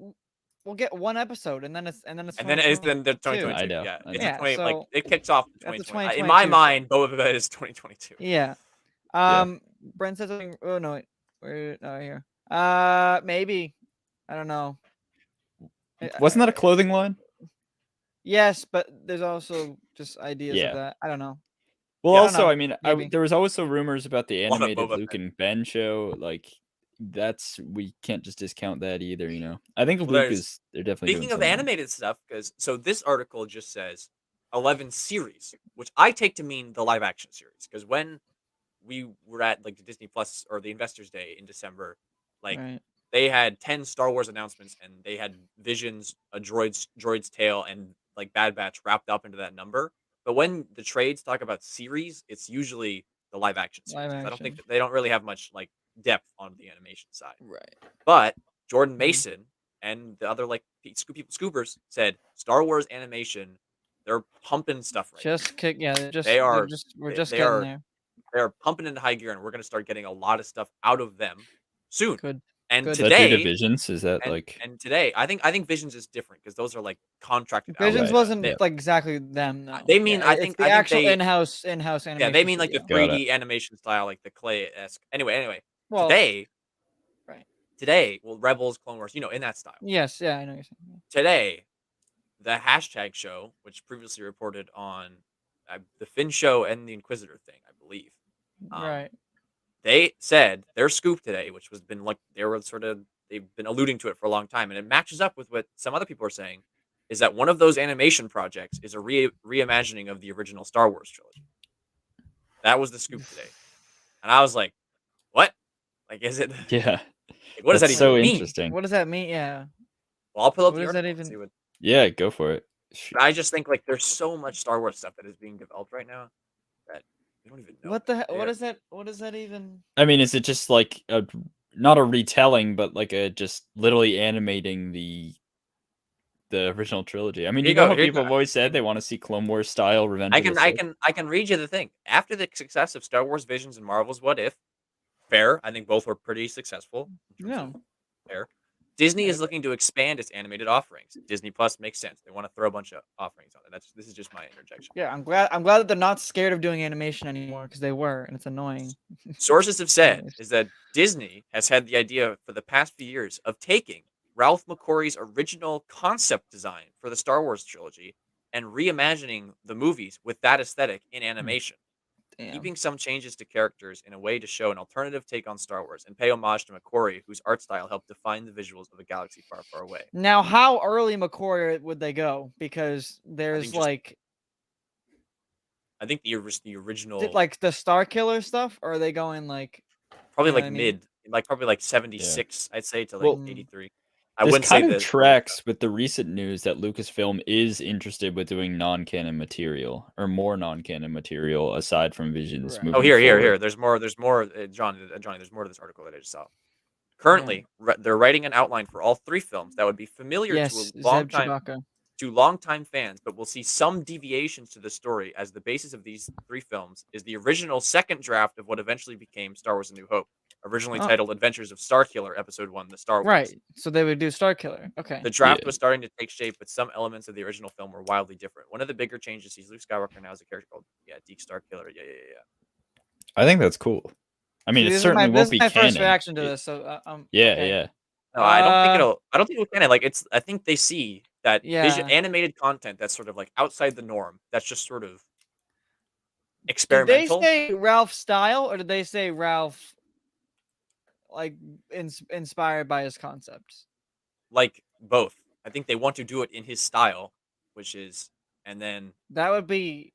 we'll get one episode and then it's And then it's then the 2022. I know, Yeah, I it's know. a Yeah, 20 like so it kicks off in that's a 2020. In my 2022 show. mind, Boba Fett is 2022. Yeah. Yeah. Brent said something. Oh no, wait. Where? Oh, here. Maybe. I don't know. Wasn't that a clothing line? Yes, but there's also just ideas Yeah. of that. I don't know. Well, Yeah, I don't also, know. I mean, Maybe. there was also rumors about the Love it, animated Boba Luke Fett. and Ben show. Like, we can't just discount that either. You know, I think Well, Luke there's- is. They're definitely Speaking doing of something. animated stuff, because so this article just says 11 series, which I take to mean the live action series. Because when we were at like the Disney Plus or the Investors Day in December, like Right. they had 10 Star Wars announcements and they had Visions, a droid's tale, and like Bad Batch wrapped up into that number. But when the trades talk about series, it's usually the live action series. Live 'Cause I don't think action. they don't really have much like depth on the animation side. Right. But Jordan Mhm. Mason and the other like scoopers said Star Wars animation, they're pumping stuff right now. Just kick. Yeah. They're just. They They're are just. We're they- just they getting are there. they're pumping into high gear, and we're gonna start getting a lot of stuff out of them soon. Good. And Good. Is that due to today, Visions? Is that like? and today, I think Visions is different because those are like contracted. out. Visions Right. wasn't Yeah. like exactly them though. They mean- Yeah, I it's think- the I think actual they- in-house animation. Yeah, they mean like the studio. Got 3D animation style, like the clay-esque. Anyway, Well, today, right. today, well, Rebels, Clone Wars, in that style. Yes. Yeah. I know what you're saying. Today, the hashtag show, which previously reported on the Finn show and the Inquisitor thing, I believe. Right. They said their scoop today, which was been like they've been alluding to it for a long time, and it matches up with what some other people are saying, is that one of those animation projects is a reimagining of the original Star Wars trilogy. That was the scoop today, and I was like, "What? Like, is it? Yeah. Like, what does that That's even so mean?" interesting. What does that mean? Yeah. Well, I'll pull up What the does that article and even- see what. Yeah, go for it. But I just think like there's so much Star Wars stuff that is being developed right now that we don't even know. What the? They What are- is that? What is that even? I mean, is it just like not a retelling, but like a just literally animating the original trilogy? I mean, Here you you know go, how here you people go. have always said they want to see Clone Wars style Revenge I of the can I Sith? can read you the thing. After the success of Star Wars Visions and Marvel's What If, fair. I think both were pretty successful. in terms No. of fair. Disney Yeah, is looking to expand its animated offerings. Disney Plus makes sense. They want to throw a bunch of offerings on it. This is just my interjection. Yeah, I'm glad. I'm glad that they're not scared of doing animation anymore because they were, and it's annoying. Sources have said Anyways. is that Disney has had the idea for the past few years of taking Ralph McQuarrie's original concept design for the Star Wars trilogy and reimagining the movies with that aesthetic in animation. Damn. Keeping some changes to characters in a way to show an alternative take on Star Wars and pay homage to McQuarrie, whose art style helped define the visuals of a galaxy far, far away. Now, how early McCoy would they go? Because there's just like, I think the original, like the Star Killer stuff, or are they going like? probably you know like what I mean? mid, like probably like 76, I'd say, to like Well, 83. I This wouldn't say kind of that tracks with the recent news that Lucasfilm is interested with doing non-canon material or more non-canon material aside from Visions. Right. Moving Oh, here. forward. There's more. Johnny, there's more to this article that I just saw. Currently, they're writing an outline for all three films that would be familiar Yes, to a Zeb longtime Chewbacca. fans, but we'll see some deviations to the story as the basis of these three films is the original second draft of what eventually became Star Wars: A New Hope, originally Oh. titled Adventures of Starkiller Episode 1: The Star Wars. Right. So they would do Star Killer. Okay. The draft Yeah. was starting to take shape, but some elements of the original film were wildly different. One of the bigger changes sees Luke Skywalker now as a character called Deke Starkiller. Yeah. I think that's cool. I mean, See, it this is certainly my, won't this be is my canon. first reaction to It- this. So Yeah, okay. yeah. No, I don't think Uh, I don't think it'll canon. Like I think they see that Yeah. animated content that's sort of like outside the norm. That's just sort of Did experimental. they say Ralph style, or did they say Ralph like inspired by his concepts? Like both. I think they want to do it in his style, which is, and then That would be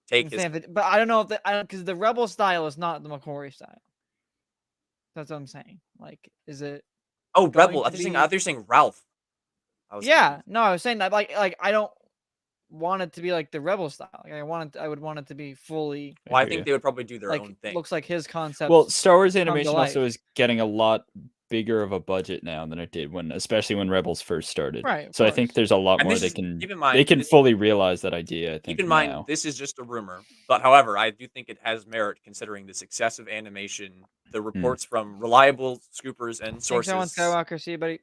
take his. insane. But I don't know if because the Rebel style is not the McCoy style. That's what I'm saying. Like, is it? Oh, going Rebel. to I think be- you're saying Ralph. I was Yeah, confused. no, I was saying that like I don't want it to be like the Rebel style. Like, I would want it to be fully. Well, I hear think ya. they would probably do their Like own thing. looks like his concept. Well, Star Wars to animation also life. is getting a lot bigger of a budget now than it did especially when Rebels first started. Right, of So I think course. there's a lot And more this they is can keep in they mind can this, fully realize that idea. I think keep in mind now. this is just a rumor, but however, I do think it has merit considering the success of animation, the reports from reliable scoopers and Thanks, everyone. sources Skywalker. See you, buddy.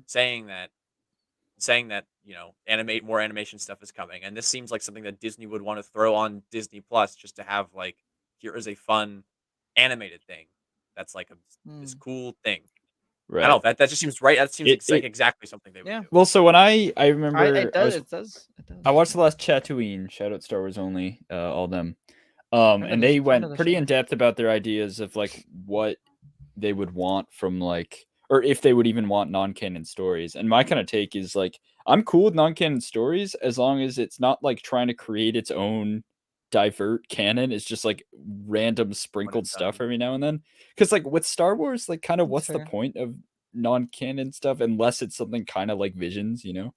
saying that animate more animation stuff is coming, and this seems like something that Disney would want to throw on Disney Plus just to have like, here is a fun animated thing that's like this cool thing. I don't know, Right. that just seems right. That seems like exactly something they would Yeah. do. Well, so when I remember It does. I watched the last Tatooine, shout out Star Wars Only, all them. Friend of And the- they friend of went the pretty show. in depth about their ideas of like what they would want from like, or if they would even want non-canon stories. And my kind of take is like, I'm cool with non-canon stories as long as it's not like trying to create its own divert canon. It's just like random sprinkled stuff every now and then. Because like with Star Wars, like kind of That's what's the fair. point of non-canon stuff unless it's something kind of like Visions, you know?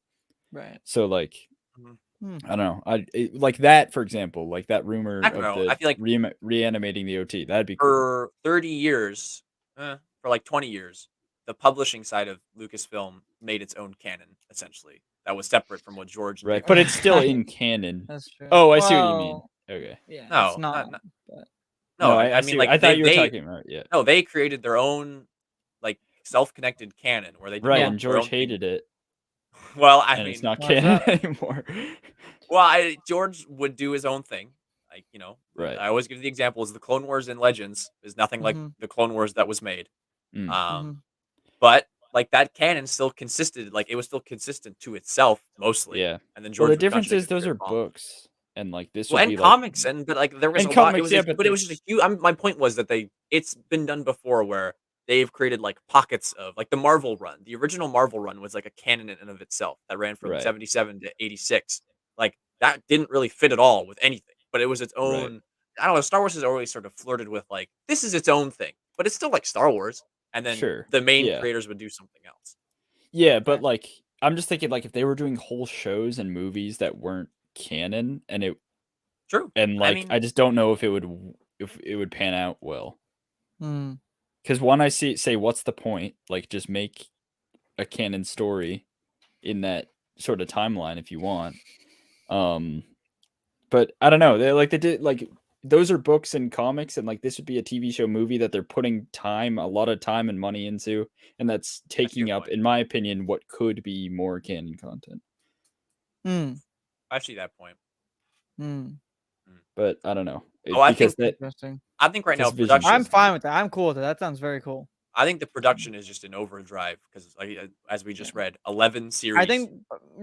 Right. So like, Hmm. I don't know. Like that, for example, like that rumor I don't of know. I the feel like reanimating the OT. That'd be cool. for 30 years, for like 20 years, the publishing side of Lucasfilm made its own canon, essentially. That was separate from what George and Right, Dave but were it's still doing. in canon. That's true. Oh, I see what you mean. Well, Okay. Yeah, it's No, not. not- But No, I I see. mean, like I thought you were they talking about no, they created their own like self-connected canon where they did right, their and own George thing. hated it, Well, I and mean, it's not why's canon that? anymore. well, George would do his own thing. Like, Right. I always give the examples. The Clone Wars and Legends is nothing like Mhm. the Clone Wars that was made. Mm. Mhm. But like that canon still consisted, like it was still consistent to itself mostly. Yeah. And then Well, George the would difference contradict is it those where are it belonged. books, and like this Well, would and be comics, like but like there was and a lot. It comics, was, yeah, a, but but it was just a huge. My point was that it's been done before where they've created like pockets of like the Marvel run. The original Marvel run was like a canon in and of itself that ran from Right. 77 to 86. Like that didn't really fit at all with anything, but it was its own. Right. I don't know. Star Wars has always sort of flirted with like this is its own thing, but it's still like Star Wars. And then Sure. the main Yeah. creators would do something else. Yeah, but Right. like I'm just thinking like if they were doing whole shows and movies that weren't canon, and True. like mean, I just don't know if it would pan out well. Mm. Because one I say what's the point? Like just make a canon story in that sort of timeline if you want. But I don't know. They did like those are books and comics, and like this would be a TV show movie that they're putting a lot of time and money into, and that's taking up, point. in my opinion, what could be more canon content. I see that point. But I don't know. I think Interesting. I think right now because Vision production. I'm fine with that. I'm cool with that. That sounds very cool. I think the production is just an overdrive because, like, as we just read, 11 series. I think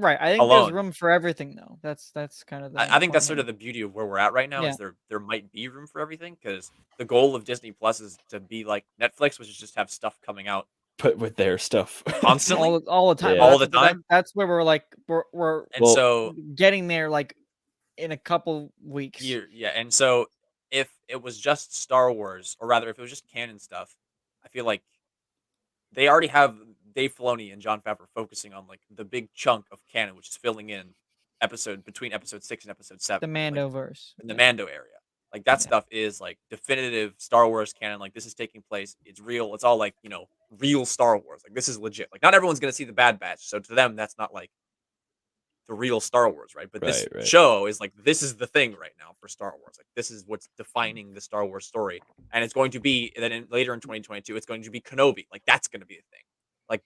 there's alone. room for everything though. That's kind of the I think that's sort point of the beauty of where we're at right now. Yeah. Is there might be room for everything because the goal of Disney Plus is to be like Netflix, which is just have stuff coming out But with their stuff here. constantly. all the time. Yeah. All the time. That's where we're like we're And Well- so getting there like in a couple weeks. yeah, and so if it was just Star Wars, or rather, if it was just canon stuff, I feel like they already have Dave Filoni and Jon Favreau focusing on like the big chunk of canon, which is filling in between episode 6 and episode 7, The like, Mandoverse. in the Mando area. Like that Yeah. stuff is like definitive Star Wars canon. Like this is taking place. It's real. It's all like, real Star Wars. Like this is legit. Like not everyone's going to see the Bad Batch. So to them, that's not like the real Star Wars, right? But this Right. show is like, this is the thing right now for Star Wars. Like this is what's defining the Star Wars story. And it's going to be, then later in 2022, it's going to be Kenobi. Like that's going to be a thing. Like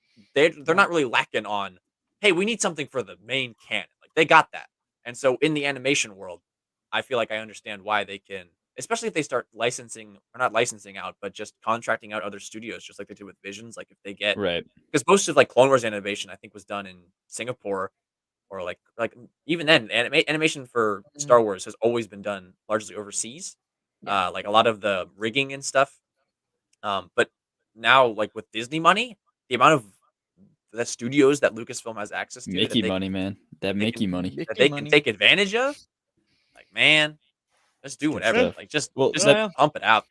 they're not really lacking on, hey, we need something for the main canon. Like they got that. And so in the animation world, I feel like I understand why they can, especially if they start licensing, or not licensing out, but just contracting out other studios, just like they did with Visions. Like if they get, Right. because most of like Clone Wars animation, I think, was done in Singapore, or like even then, animation for Star Wars has always been done largely overseas. Like a lot of the rigging and stuff. But now, like with Disney money, the amount of the studios that Lucasfilm has access to, Mickey money, man. That Mickey money. that they can take advantage of, like, man, let's do whatever. stuff. Like just Yeah. pump it out.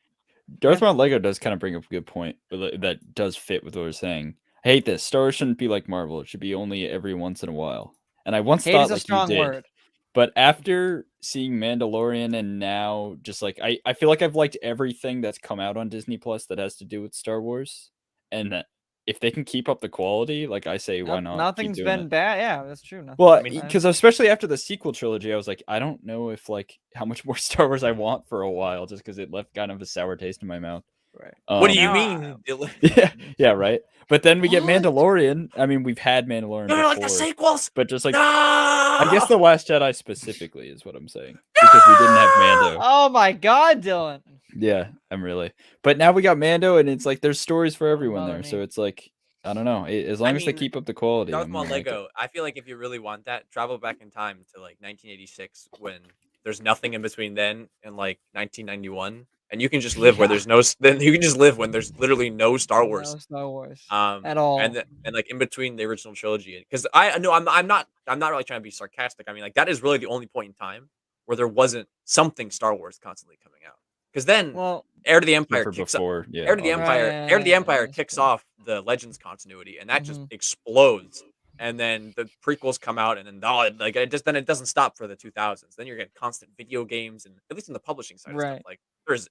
Darth Maul Lego does kind of bring up a good point that does fit with what we're saying. I hate this. Star Wars shouldn't be like Marvel. It should be only every once in a while. And I once Hate thought is a like strong you did. word. But after seeing Mandalorian and now just like I feel like I've liked everything that's come out on Disney Plus that has to do with Star Wars. and if they can keep up the quality, like I say, why not? Nothing's keep doing been it? bad. Yeah, that's true. Nothing. Well, I mean, because especially after the sequel trilogy, I was like, I don't know if like how much more Star Wars I want for a while, just because it left kind of a sour taste in my mouth. Right. what do you Now, mean, Dylan? Yeah, right. But then we get What? Mandalorian. I mean, we've had Mandalorian No, before, like the sequels. but just like No. I guess the Last Jedi specifically is what I'm saying, because we didn't have Mando. Oh my God, Dylan. Yeah, I'm really. But now we got Mando, and it's like there's stories for everyone bother there. me. So it's like I don't know. As long as they mean, keep up the quality, Darth I'm Maul gonna like it. Lego. I feel like if you really want that, travel back in time to like 1986 when there's nothing in between then and like 1991, and you can just live where Yeah. there's no. Then you can just live when there's literally no Star Wars. No Star Wars at all. And like in between the original trilogy, because I know I'm not really trying to be sarcastic. I mean, like that is really the only point in time where there wasn't something Star Wars constantly coming out. Because then Well, Heir to the Empire For kicks up. before, yeah. Heir to the obviously. Empire, Heir to the Empire that's kicks true. off the Legends continuity, and that just Mhm. explodes. And then the prequels come out, and then like it doesn't stop for the 2000s. Then you're getting constant video games, and at least in the publishing side of stuff, Right. like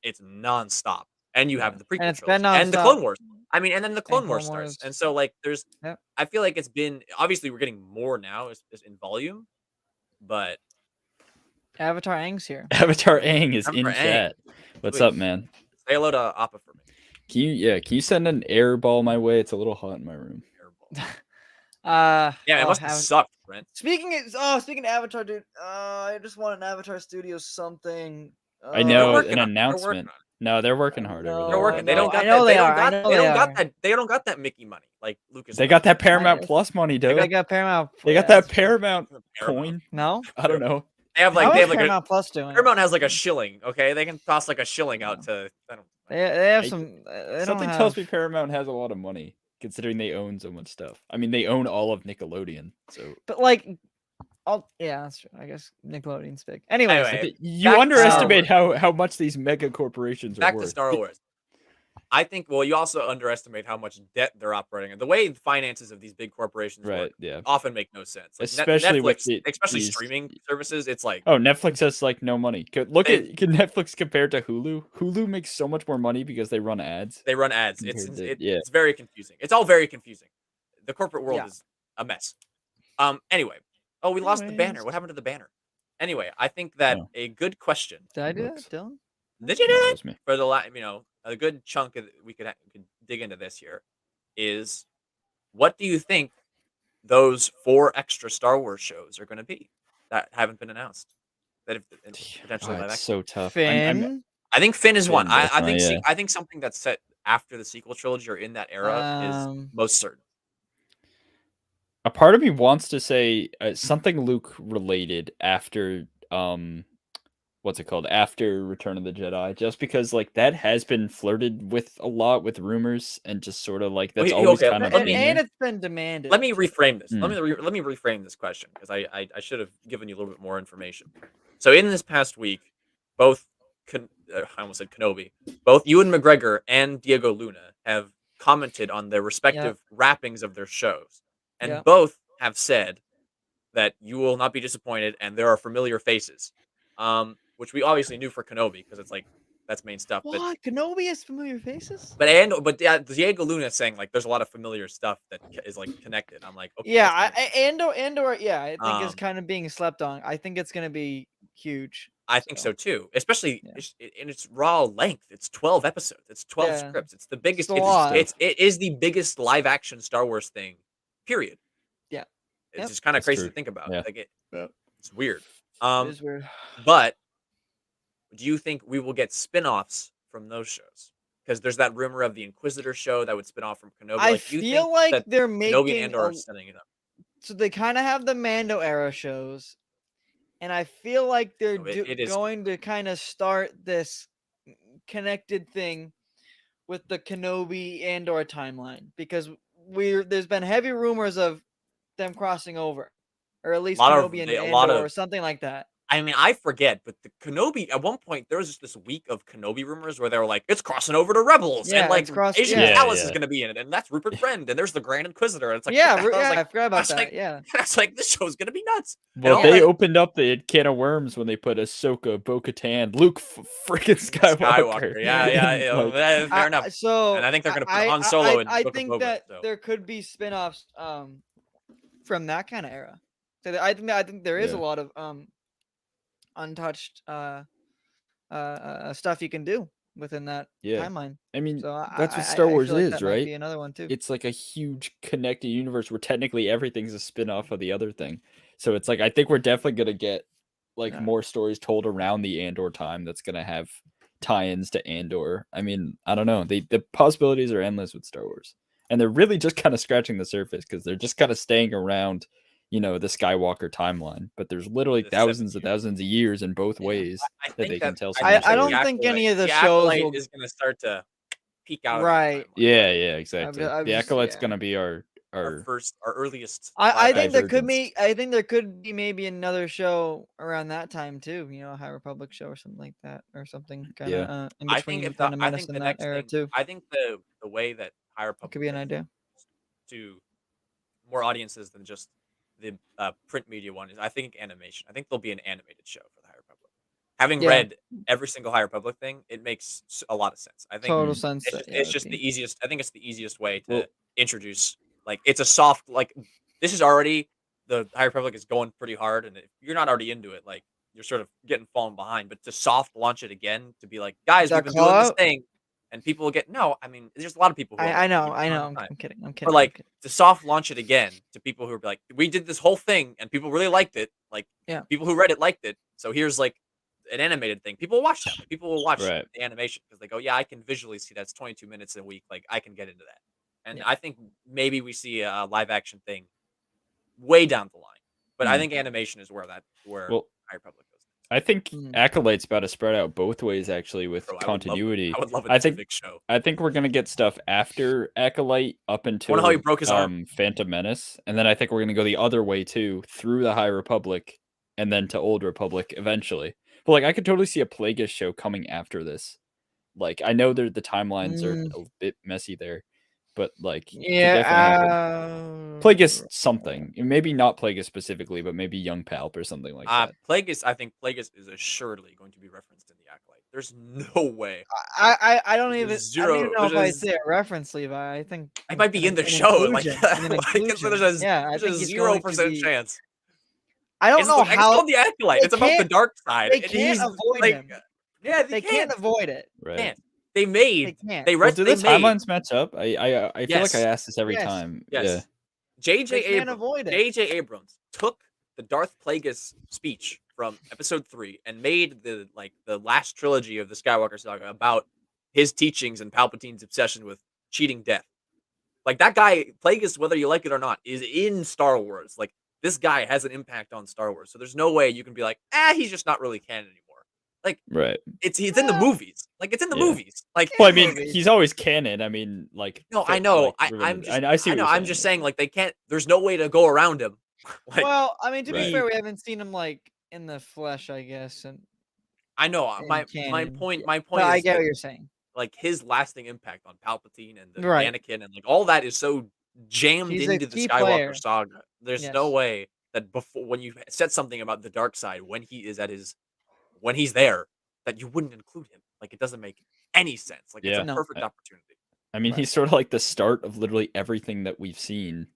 it's nonstop. And you Yeah. have the prequel And it's been trilogy and the nonstop. Clone Wars. I mean, and then the Clone Wars Clone starts, Wars. and so like there's, Yep. I feel like it's been obviously we're getting more now is in volume, but Avatar Aang's here. Avatar Aang is in Avatar Aang. chat. What's Sweet. up, man? say hello to Appa for me. Can you send an air ball my way? It's a little hot in my room. Terrible. Yeah, Yeah, it must have sucked, Brent. Speaking of Avatar, dude. I just want an Avatar Studio something. I They're know working an on it. They're working announcement. on it. No, they're working hard over know, there. They're working. They know. don't got I know that. they They don't are. I got. know They they don't got are. that. They don't got that Mickey money like Lucas. They got that I- Paramount Plus money, They dude. got Paramount. They got yeah, that Paramount Paramount. coin. No, I don't know. They have how like is a Paramount Plus doing? Paramount has like a shilling. Okay, they can toss like a shilling out to. I don't. They have I- some. They Something don't tells have, me Paramount has a lot of money, considering they own so much stuff. I mean, they own all of Nickelodeon, so but like, yeah, that's true. I guess Nickelodeon's big. Anyways, Anyway, you back to underestimate Star how much these mega corporations are Back worth. to Star Wars. I think. Well, you also underestimate how much debt they're operating. The way the finances of these big corporations Right? work Yeah. often make no sense. Like Especially with Netflix, especially these- streaming services. It's like Oh, Netflix has like no money. Look They- at Netflix compared to Hulu. Hulu makes so much more money because they run ads. they run ads. It's Compared to- yeah. it's very confusing. It's all very confusing. The corporate world Yeah. is a mess. Anyway. Oh, we lost the banner. Anyways. What happened to the banner? Anyway, I think that Oh. a good question. did I do Looks- that, Dylan? Did you do That that? was me. For the a good chunk of we could dig into this here is what do you think those 4 extra Star Wars shows are going to be that haven't been announced that if potentially live Oh, it's action? so tough. Finn. I think Finn is one. Finn, I definitely, think yeah. I think something that's set after the sequel trilogy or in that era is most certain. A part of me wants to say something Luke related after what's it called, after Return of the Jedi, just because like that has been flirted with a lot with rumors and just sort of like that's Wait, always okay, kind of let And, me- and it's been demanded. Let me reframe this. Mm. Let me reframe this question because I should have given you a little bit more information. So in this past week, both I almost said Kenobi, both Ewan McGregor and Diego Luna have commented on their respective wrappings of their shows, and Yep. both have said that you will not be disappointed and there are familiar faces, which we obviously knew for Kenobi because it's like that's main stuff. What? Kenobi has familiar faces? But Diego Luna is saying like there's a lot of familiar stuff that is like connected. I'm like, okay, Yeah, that's kinda- Andor, yeah, I think is Um, kind of being slept on. I think it's gonna be huge. I think so too, especially Yeah. in its raw length. It's 12 episodes. It's 12 Yeah. scripts. It's the biggest. a lot. It is the biggest live action Star Wars thing. Period. Yeah. It's Yep. just kind of That's crazy true. to think about. Yeah. Like Yep. it's weird. It is weird. But do you think we will get spin-offs from those shows? Because there's that rumor of the Inquisitor show that would spin off from Kenobi. I do you feel think like that they're Kenobi and making Andor are setting it up. so they kind of have the Mando era shows, and I feel like they're No, it is- going to kind of start this connected thing with the Kenobi Andor timeline because there's been heavy rumors of them crossing over, or at least Lot of- Kenobi and a lot Andor of- or something like that. I mean, I forget, but the Kenobi at one point there was just this week of Kenobi rumors where they were like, "It's crossing over to Rebels," and Yeah, like it's crossed. Asian Yeah, Palace is yeah. going to be in it, and that's Rupert Friend, and there's the Grand Inquisitor. And it's like, what yeah, the hell? I was yeah. like, I forgot about that. like, Yeah, I was like, this show's going to be nuts. Well, all they that- opened up the can of worms when they put Ahsoka, Bo-Katan, Luke, freaking Skywalker. Yeah, yeah, Like, fair enough. So And I think they're going to put Han Solo in I Book of think Boba. that So. there could be spin-offs from that kind of era. So I think there is a Yeah. lot of untouched stuff you can do within that Yeah. timeline. I mean, So that's what Star Wars feel like is, that might right? be another one too. It's like a huge connected universe where technically everything's a spin-off of the other thing. So it's like I think we're definitely gonna get like Yeah. more stories told around the Andor time that's gonna have tie-ins to Andor. I mean, I don't know. The possibilities are endless with Star Wars. And they're really just kind of scratching the surface because they're just kind of staying around, the Skywalker timeline. But there's literally The thousands 7 and thousands of years in both ways I that they think can tell some I of think the I that don't stories. think any of the the shows Acolyte will. is going to start to peek out. Right. Of the timeline. Yeah, exactly. I've The just- Acolyte's yeah. gonna be our Our earliest. I live think there action. could be. I think there could be maybe another show around that time too. A High Republic show or something like that, or something kind of Yeah. in I between think if kind the, of I Menace think in the that next era thing. too. I think the way that High Republic Could be an idea. to more audiences than just the print media one is I think animation. I think there'll be an animated show for the High Republic. Having Yeah. read every single High Republic thing, it makes a lot of sense. I think Total Mm. sense. it's that- just, yeah, it's that'd just be- the easiest. I think it's the easiest way to Well- introduce. Like it's a soft like this is already the High Republic is going pretty hard, and if you're not already into it, like you're sort of getting fallen behind. But to soft launch it again, to be like, guys, that we've been doing this call-out? thing, and people will get no. I mean, there's a lot of people who are I like, know. "We've I been know. on time." I'm kidding. I'm kidding. But I'm like kidding. to soft launch it again to people who are like, we did this whole thing and people really liked it. Like, Yeah. people who read it liked it. So here's like an animated thing. People will watch that. Like, people will watch Right. the animation because they go, yeah, I can visually see that's 22 minutes a week. Like, I can get into that. And Yeah. I think maybe we see a live action thing way down the line. But I Mm. think animation is where Well, High Republic goes. I think Mm. Acolyte's about to spread out both ways actually with Bro, continuity. I would love a I think civic show. I think we're gonna get stuff after Acolyte up until how he broke his arm? Phantom Menace, and then I think we're gonna go the other way too, through the High Republic, and then to Old Republic eventually. But like, I could totally see a Plagueis show coming after this. Like, I know the timelines are a bit messy there, but like, you could definitely have Plagueis something, maybe not Plagueis specifically, but maybe Young Palp or something like that. Plagueis, I think Plagueis is assuredly going to be referenced in the Acolyte. There's no way. I don't even. There's I don't even know if I there's- say a reference, Levi. I think It might be in the an show. Like, inclusion, an like, inclusion. there's a, Yeah, I there's think a he's going to 0% be- chance. I don't It's know it's how called the Acolyte. they It's about the can't- dark side. they and can't he's, avoid like, him. Yeah, they can't avoid it. Right. Can't. They made. They can't. They Well, read. do They the made. timelines match up? I feel like Yes. I ask this every Yes. time. Yes. Yeah. J.J. They can't Abrams. avoid it. J.J. Abrams took the Darth Plagueis speech from Episode 3 and made the last trilogy of the Skywalker saga about his teachings and Palpatine's obsession with cheating death. Like, that guy, Plagueis, whether you like it or not, is in Star Wars. Like, this guy has an impact on Star Wars. So there's no way you can be like, he's just not really canon anymore. Right. It's in the movies. Like, it's in the Yeah. movies. Like, Well, I mean, Movie. he's always canon. I mean, like. no, fit, I know. like, I'm remember- just. I see. I what know. you're I'm just saying, like, they can't. There's no way to go around him. Like, Well, I mean, to Right. be fair, we haven't seen him like in the flesh, I guess, and I know. in My canon. point. Yeah. My But point I is get that, what you're saying. like, his lasting impact on Palpatine and the Right. Anakin and like all that is so jammed He's a into the key Skywalker player. saga. There's no Yes. way that before when you said something about the dark side when he's there that you wouldn't include him. Like, it doesn't make any sense. Like, it's Yeah. a No. perfect opportunity. I mean, Right. he's sort of like the start of literally everything that we've seen,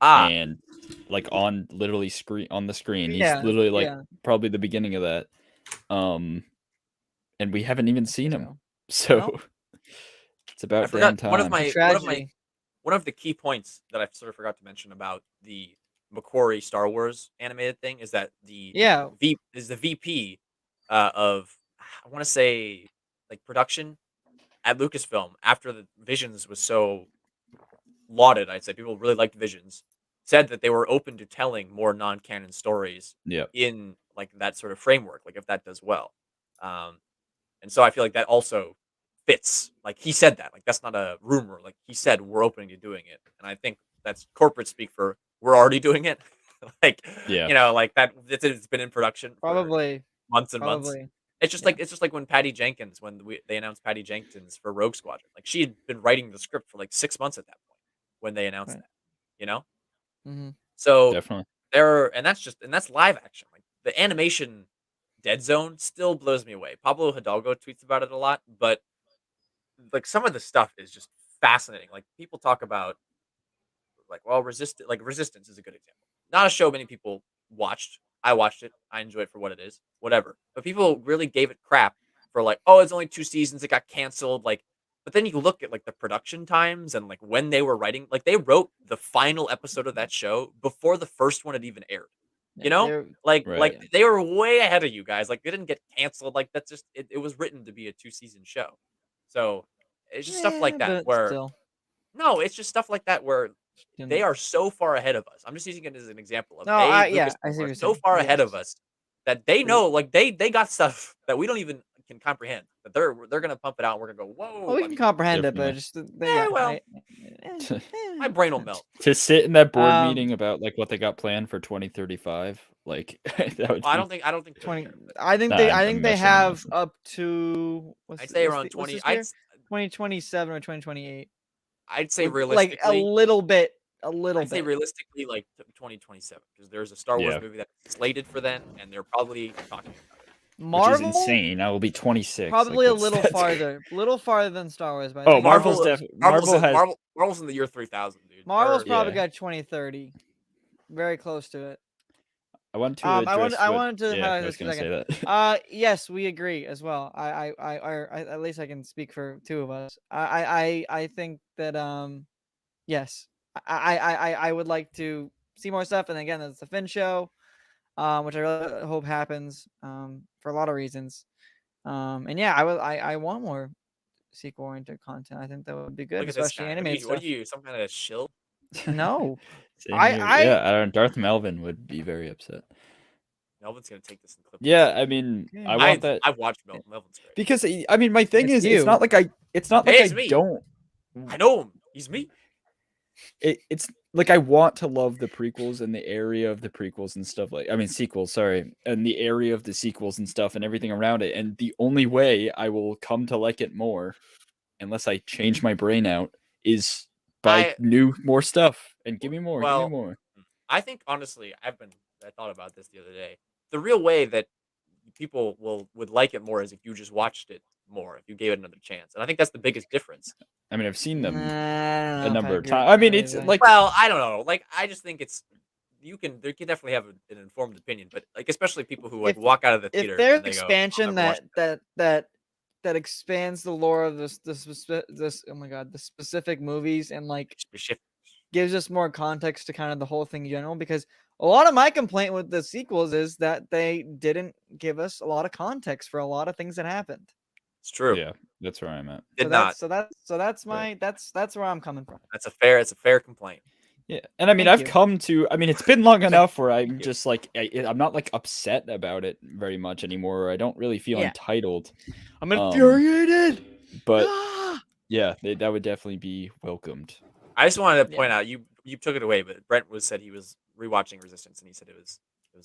Ah, and like on literally on the screen. He's Yeah, literally like yeah. probably the beginning of that. And we haven't even seen him, So, so No. it's about I forgot damn one of time. my tragedy. one of the key points that I sort of forgot to mention about the Macquarie Star Wars animated thing is that the Yeah. VP of I want to say like production at Lucasfilm after the Visions was so lauded. I'd say people really liked Visions. Said that they were open to telling more non-canon stories Yeah. in like that sort of framework, like if that does well. And so I feel like that also fits. Like, he said that. Like, that's not a rumor. Like, he said we're open to doing it. And I think that's corporate speak for we're already doing it. like Yeah. like that. It's been in production for Probably. months and months. Probably. It's just like when Patty Jenkins when they announced Patty Jenkins for Rogue Squadron. Like she had been writing the script for like 6 months at that point when they announced Right. that. You know, Mm-hmm. so Definitely. and that's live action. Like the animation Dead Zone still blows me away. Pablo Hidalgo tweets about it a lot, but like some of the stuff is just fascinating. Like people talk about Resistance is a good example. Not a show many people watched. I watched it. I enjoy it for what it is. Whatever. But people really gave it crap for like, oh, it's only 2 seasons. It got canceled. Like, but then you look at like the production times and like when they were writing. Like they wrote the final episode of that show before the first one had even aired. Yeah, You know, they're like Right. they were way ahead of you guys. Like they didn't get canceled. Like that's just it was written to be a 2 season show. So it's just stuff like that but where still. no, it's just stuff like that where they Didn't- are so far ahead of us. I'm just using it as an example of No, I see Lucasfilm what are you're so saying. far ahead of Yes. us that they But- know, like they got stuff that we don't even can comprehend. That they're gonna pump it out, and we're gonna go, whoa! Well, we I can mean, comprehend it, Definitely. but just yeah. well, my brain will melt. To sit in that board Um, meeting about like what they got planned for 2035, like that would Well, I be. don't think 20. they're there, but I think Nah, they. I'm- I I'm think they messing have with up to I'd say around what's 20. this year? 2027 or 2028. I'd say Like a realistically, little bit. A little I'd say bit. realistically like 2027 because there's a Star Wars Yeah. movie that's slated for then, and they're probably talking about it. Which is Marvel insane. I will be 26. probably like, a little that's- farther than Star Wars. But I Oh, think Marvel's Marvel, definitely Marvel has. Marvel's in the year 3000, dude. Marvel's probably Yeah. got 2030, very close to it. I want to I address. wanted to Yeah, I highlight was this for a gonna say second. that. Yes, we agree as well. At least I can speak for two of us. I think that yes, I would like to see more stuff. And again, it's the Finn show, which I really hope happens, for a lot of reasons. And yeah, I want more sequel oriented content. I think that would be good, Look at this especially guy. animated What are stuff. you, some kind of shill? No, Same I- here. I- Yeah, Darth Melvin would be very upset. Melvin's gonna take this and clip. Yeah, I mean, Yeah. I want that I've watched Melvin's great. because I mean, my thing It's is, it's you. not like I It's me. don't. I know him. He's me. It's like I want to love the prequels and the area of the prequels and stuff like I mean sequels, sorry, and the area of the sequels and stuff and everything around it. And the only way I will come to like it more, unless I change my brain out, is by more stuff and give me more, give Well, me more. I think honestly, I thought about this the other day. The real way that people would like it more is if you just watched it more, if you gave it another chance. And I think that's the biggest difference. I mean, I've seen them Nah, I don't a know if number of agree times. with I mean, that it's either. like Well, I don't know. Like I just think you can definitely have an informed opinion, but like especially people who like If- walk out of the theater if there's and they go, "I'll expansion never watch that expands the lore of this oh my god, the specific movies, and like that." Shift. gives us more context to kind of the whole thing in general, because a lot of my complaint with the sequels is that they didn't give us a lot of context for a lot of things that happened. It's true. yeah, that's where I'm at. Did not. That's my that's where I'm coming from. It's a fair complaint. Yeah, and I mean, Thank I've you. come to. I mean, it's been long enough where I'm you. just like, I'm not like upset about it very much anymore. I don't really feel Yeah. entitled. I'm infuriated. But Ah! yeah, that would definitely be welcomed. I just wanted to Yeah. point out you took it away, but Brent said he was rewatching Resistance and he said it was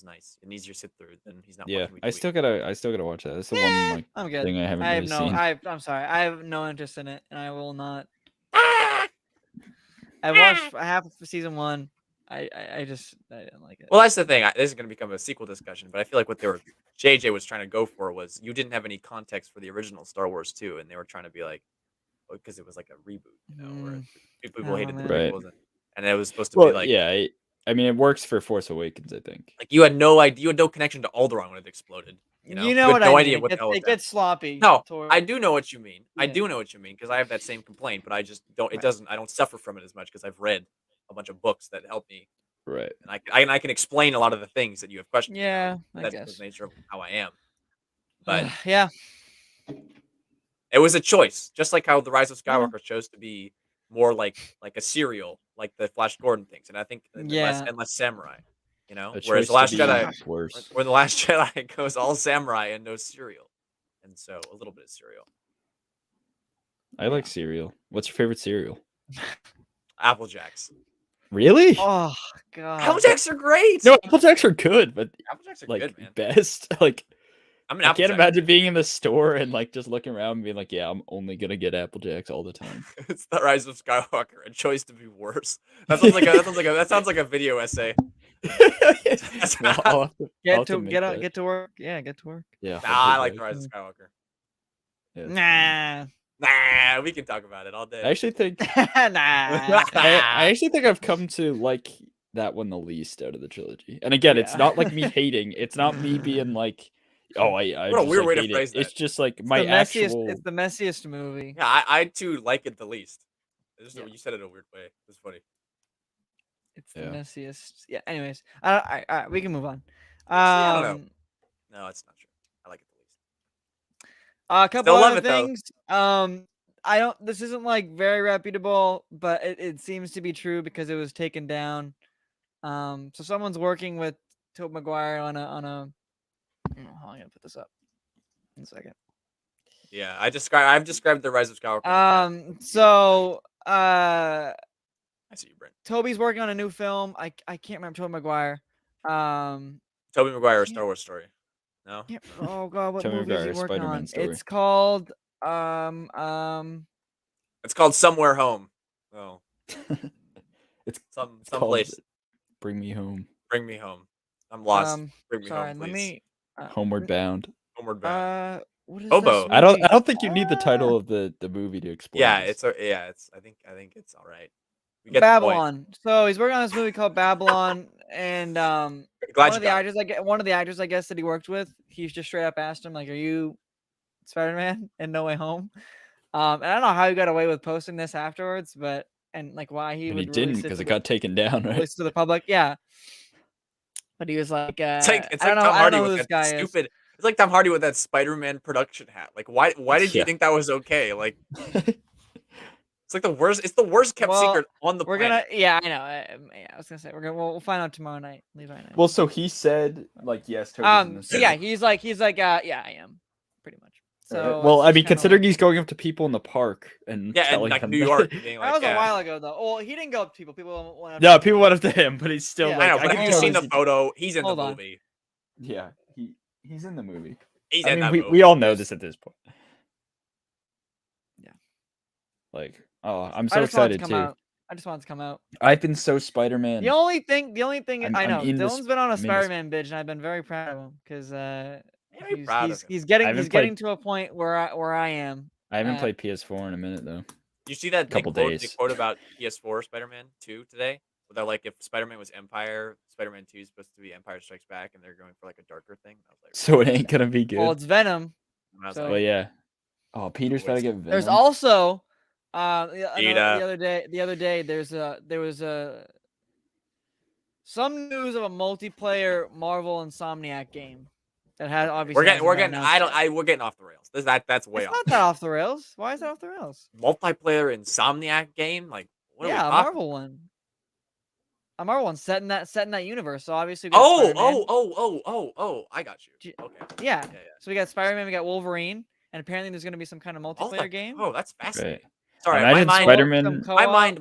nice. An easier sit through than he's not Yeah, watching week I to still week. gotta watch that. That's the one like I'm good. thing I haven't I have really no. seen. I'm sorry. I have no interest in it, and I will not. Ah! I watched half of season one. I didn't like it. Well, that's the thing. This is going to become a sequel discussion, but I feel like what JJ was trying to go for was you didn't have any context for the original Star Wars 2, and they were trying to be like, because it was like a reboot, where people hated the Right. prequels, and it was supposed to Well, be like, yeah, I mean, it works for Force Awakens, I think. like you had no idea, you had no connection to Alderaan when it exploded. You know what had no I idea mean. what the hell was It gets sloppy. No, toward- I do know what you mean. I Yeah. do know what you mean because I have that same complaint, but I just don't. It Right. doesn't. I don't suffer from it as much because I've read a bunch of books that help me, Right. and I can explain a lot of the things that you have questions. Yeah, about. I That's guess. just the nature of how I am. But yeah, it was a choice, just like how the Rise of Yeah. Skywalker chose to be more like a serial, like the Flash Gordon things, and I think Yeah. less samurai. A Whereas choice the Last to be Jedi, worse. where the Last Jedi goes all samurai and no serial, and so a little bit of serial. I like cereal. What's your favorite cereal? Apple Jacks. Really? Oh god. Applejacks are great. No, Applejacks are good, but Applejacks are like good, man. best. Like I'm an I can't Applejack. imagine being in the store and like just looking around and being like, yeah, I'm only gonna get Applejacks all the time. It's the Rise of Skywalker, a choice to be worse. That sounds like a video essay. No, I'll have to Get to make get out, that. get to work. Yeah, get to work. Yeah, Nah, I like the Rise of Skywalker. Yeah, it's fine. Nah, we can talk about it all day. I actually think Nah. I actually think I've come to like that one the least out of the trilogy. And again, it's Yeah. not like me hating. It's not me being like, oh, I What a just, weird like, way to hate phrase it. It's that. just like It's my the messiest. actual. It's the messiest movie. Yeah, I too like it the least. Yeah. You said it in a weird way. It's funny. It's the Yeah. messiest. Yeah. Anyways, we can move on. Actually, I don't know. No, it's not true. I like it the least. A couple Still love other it, though. things. I don't. This isn't like very reputable, but it seems to be true because it was taken down. So someone's working with Tobey Maguire on a. Hold on, I'm gonna put this up. 1 second. Yeah, I've described the Rise of Skywalker. So I see you, Brent. Toby's working on a new film. I can't remember Tobey Maguire. Tobey Maguire, Star Wars story. No. Oh god, what Tobey movie is he Maguire, working Spider-Man on? story. It's called It's called Somewhere Home. Oh, It's some called place. Bring Me Home. Bring me home. I'm lost. Bring me sorry, home, let please. me Homeward Bound. Homeward Bound. what is Hobo. this I don't movie? think you need the title of the movie to explain. Yeah, this. I think it's all right. We get the point. Babylon. So he's working on this movie called Babylon, and Glad one you of the got actors, one of the actors, I guess, that he worked with, he's just straight up asked him, like, "Are you Spider-Man in No Way Home?" And I don't know how he got away with posting this afterwards, but and like why he And would he didn't release because to it the- got taken down, right? release to the public. Yeah, but he was like, It's like I don't know, Tom I Hardy don't know who with this that guy is. stupid. It's like Tom Hardy with that Spider-Man production hat. Like, why did you Yeah. think that was okay? Like, it's like the worst. It's the worst kept Well, secret on the We're planet. gonna, yeah, I know. Yeah, I was gonna say we'll find out tomorrow night, Levi night. Well, so he said, like, yes, Toby's in the So yeah, film. he's like, yeah, I am, pretty much. Right. So Well, it's I just mean, kinda considering like- he's going up to people in the park and Yeah, and telling like them New that- York, being like, that was yeah. a while ago though. Well, he didn't go up to people. People went up. No, to people him. went up to him, but he's still Yeah. like, I know, but can have you seen the totally- photo? He's in the Hold on. movie. Yeah, he's in the movie. He's I in mean, that we movie. all know this at this point. Yeah. Like, oh, I'm I so just wanted to excited come too. out. I just wanted to come out. I've been so Spider-Man. The only thing I I'm know, in this- Dylan's been on a I'm in this- Spider-Man binge, and I've been very proud of him because Very proud of him. he's I getting haven't he's getting played- to a point where I am. I haven't Uh, played PS4 in a minute though. You see that Couple they days. quote about PS4 Spider-Man 2 today? Where they're like, if Spider-Man was Empire, Spider-Man 2 is supposed to be Empire Strikes Back, and they're going for like a darker thing. I was like, So it ain't gonna be good. Well, it's Venom. and I was so- like, Well, yeah. Oh, Peter's about to get Venom. There's also the Ada. other day there was some news of a multiplayer Marvel Insomniac game that had obviously we're hasn't been getting announced yet. we're getting off the rails. That's way It's off. not that off the rails. Why is that off the rails? Multiplayer Insomniac game, like what are we Yeah, a talking? Marvel one. A Marvel one set in that universe. So obviously we got Oh, Spider-Man. oh! I got you. J- Okay. Yeah. Yeah. So we got Spider-Man, we got Wolverine, and apparently there's gonna be some kind of Oh, multiplayer game. Oh, that's fascinating. Right. Sorry, Imagine my mind. Spider-Man. Some My co-op. mind.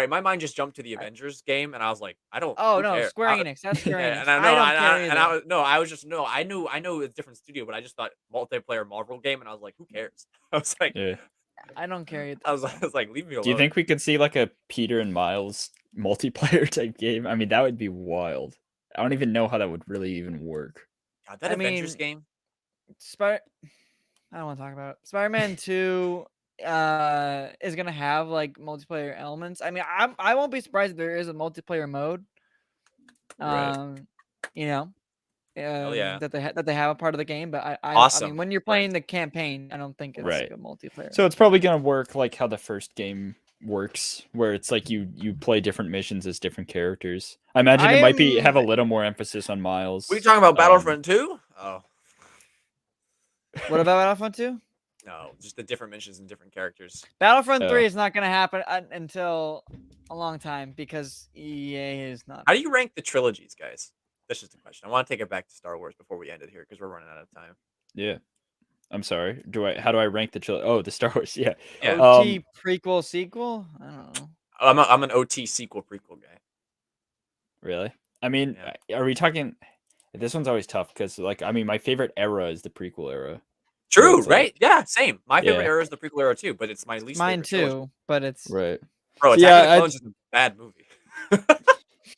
My mind just jumped to the Avengers game, and I was like, I don't. Oh who no, cares? Square Enix. That's Square Yeah, Enix. and I I know, don't and care I, and I either. was no, I was just no. I knew it's a different studio, but I just thought multiplayer Marvel game, and I was like, who cares? I was like, Yeah. I don't care either. I was like, leave me alone. Do you think we could see like a Peter and Miles multiplayer type game? I mean, that would be wild. I don't even know how that would really even work. God, that I Avengers mean, game? I don't want to talk about it. Spider-Man 2 is gonna have like multiplayer elements. I mean, I won't be surprised if there is a multiplayer mode. Right. You know, yeah. that they have a part of the game. But I Awesome. mean, when you're playing the campaign, I don't think it's Right. like a multiplayer. So it's probably gonna work like how the first game works, where it's like you play different missions as different characters. I imagine it might be have a little more emphasis on Miles. We talking about Battlefront 2? Oh What about Battlefront 2? no, just the different missions and different characters. Battlefront Oh. 3 is not gonna happen until a long time because EA is not. How do you rank the trilogies, guys? That's just a question. I want to take it back to Star Wars before we end it here because we're running out of time. Yeah. I'm sorry. How do I rank the trilogy? Oh, the Star Wars. Yeah. Yeah. OT prequel sequel? I don't know. I'm an OT sequel prequel guy. Really? I mean, Yeah. are we talking? This one's always tough because, like, I mean, my favorite era is the prequel era. So True, it's like, right? Yeah, same. My favorite yeah, era is the prequel era too, but it's my least Mine favorite trilogy. too, but it's right. Bro, So Attack of the yeah, Clones is a bad movie.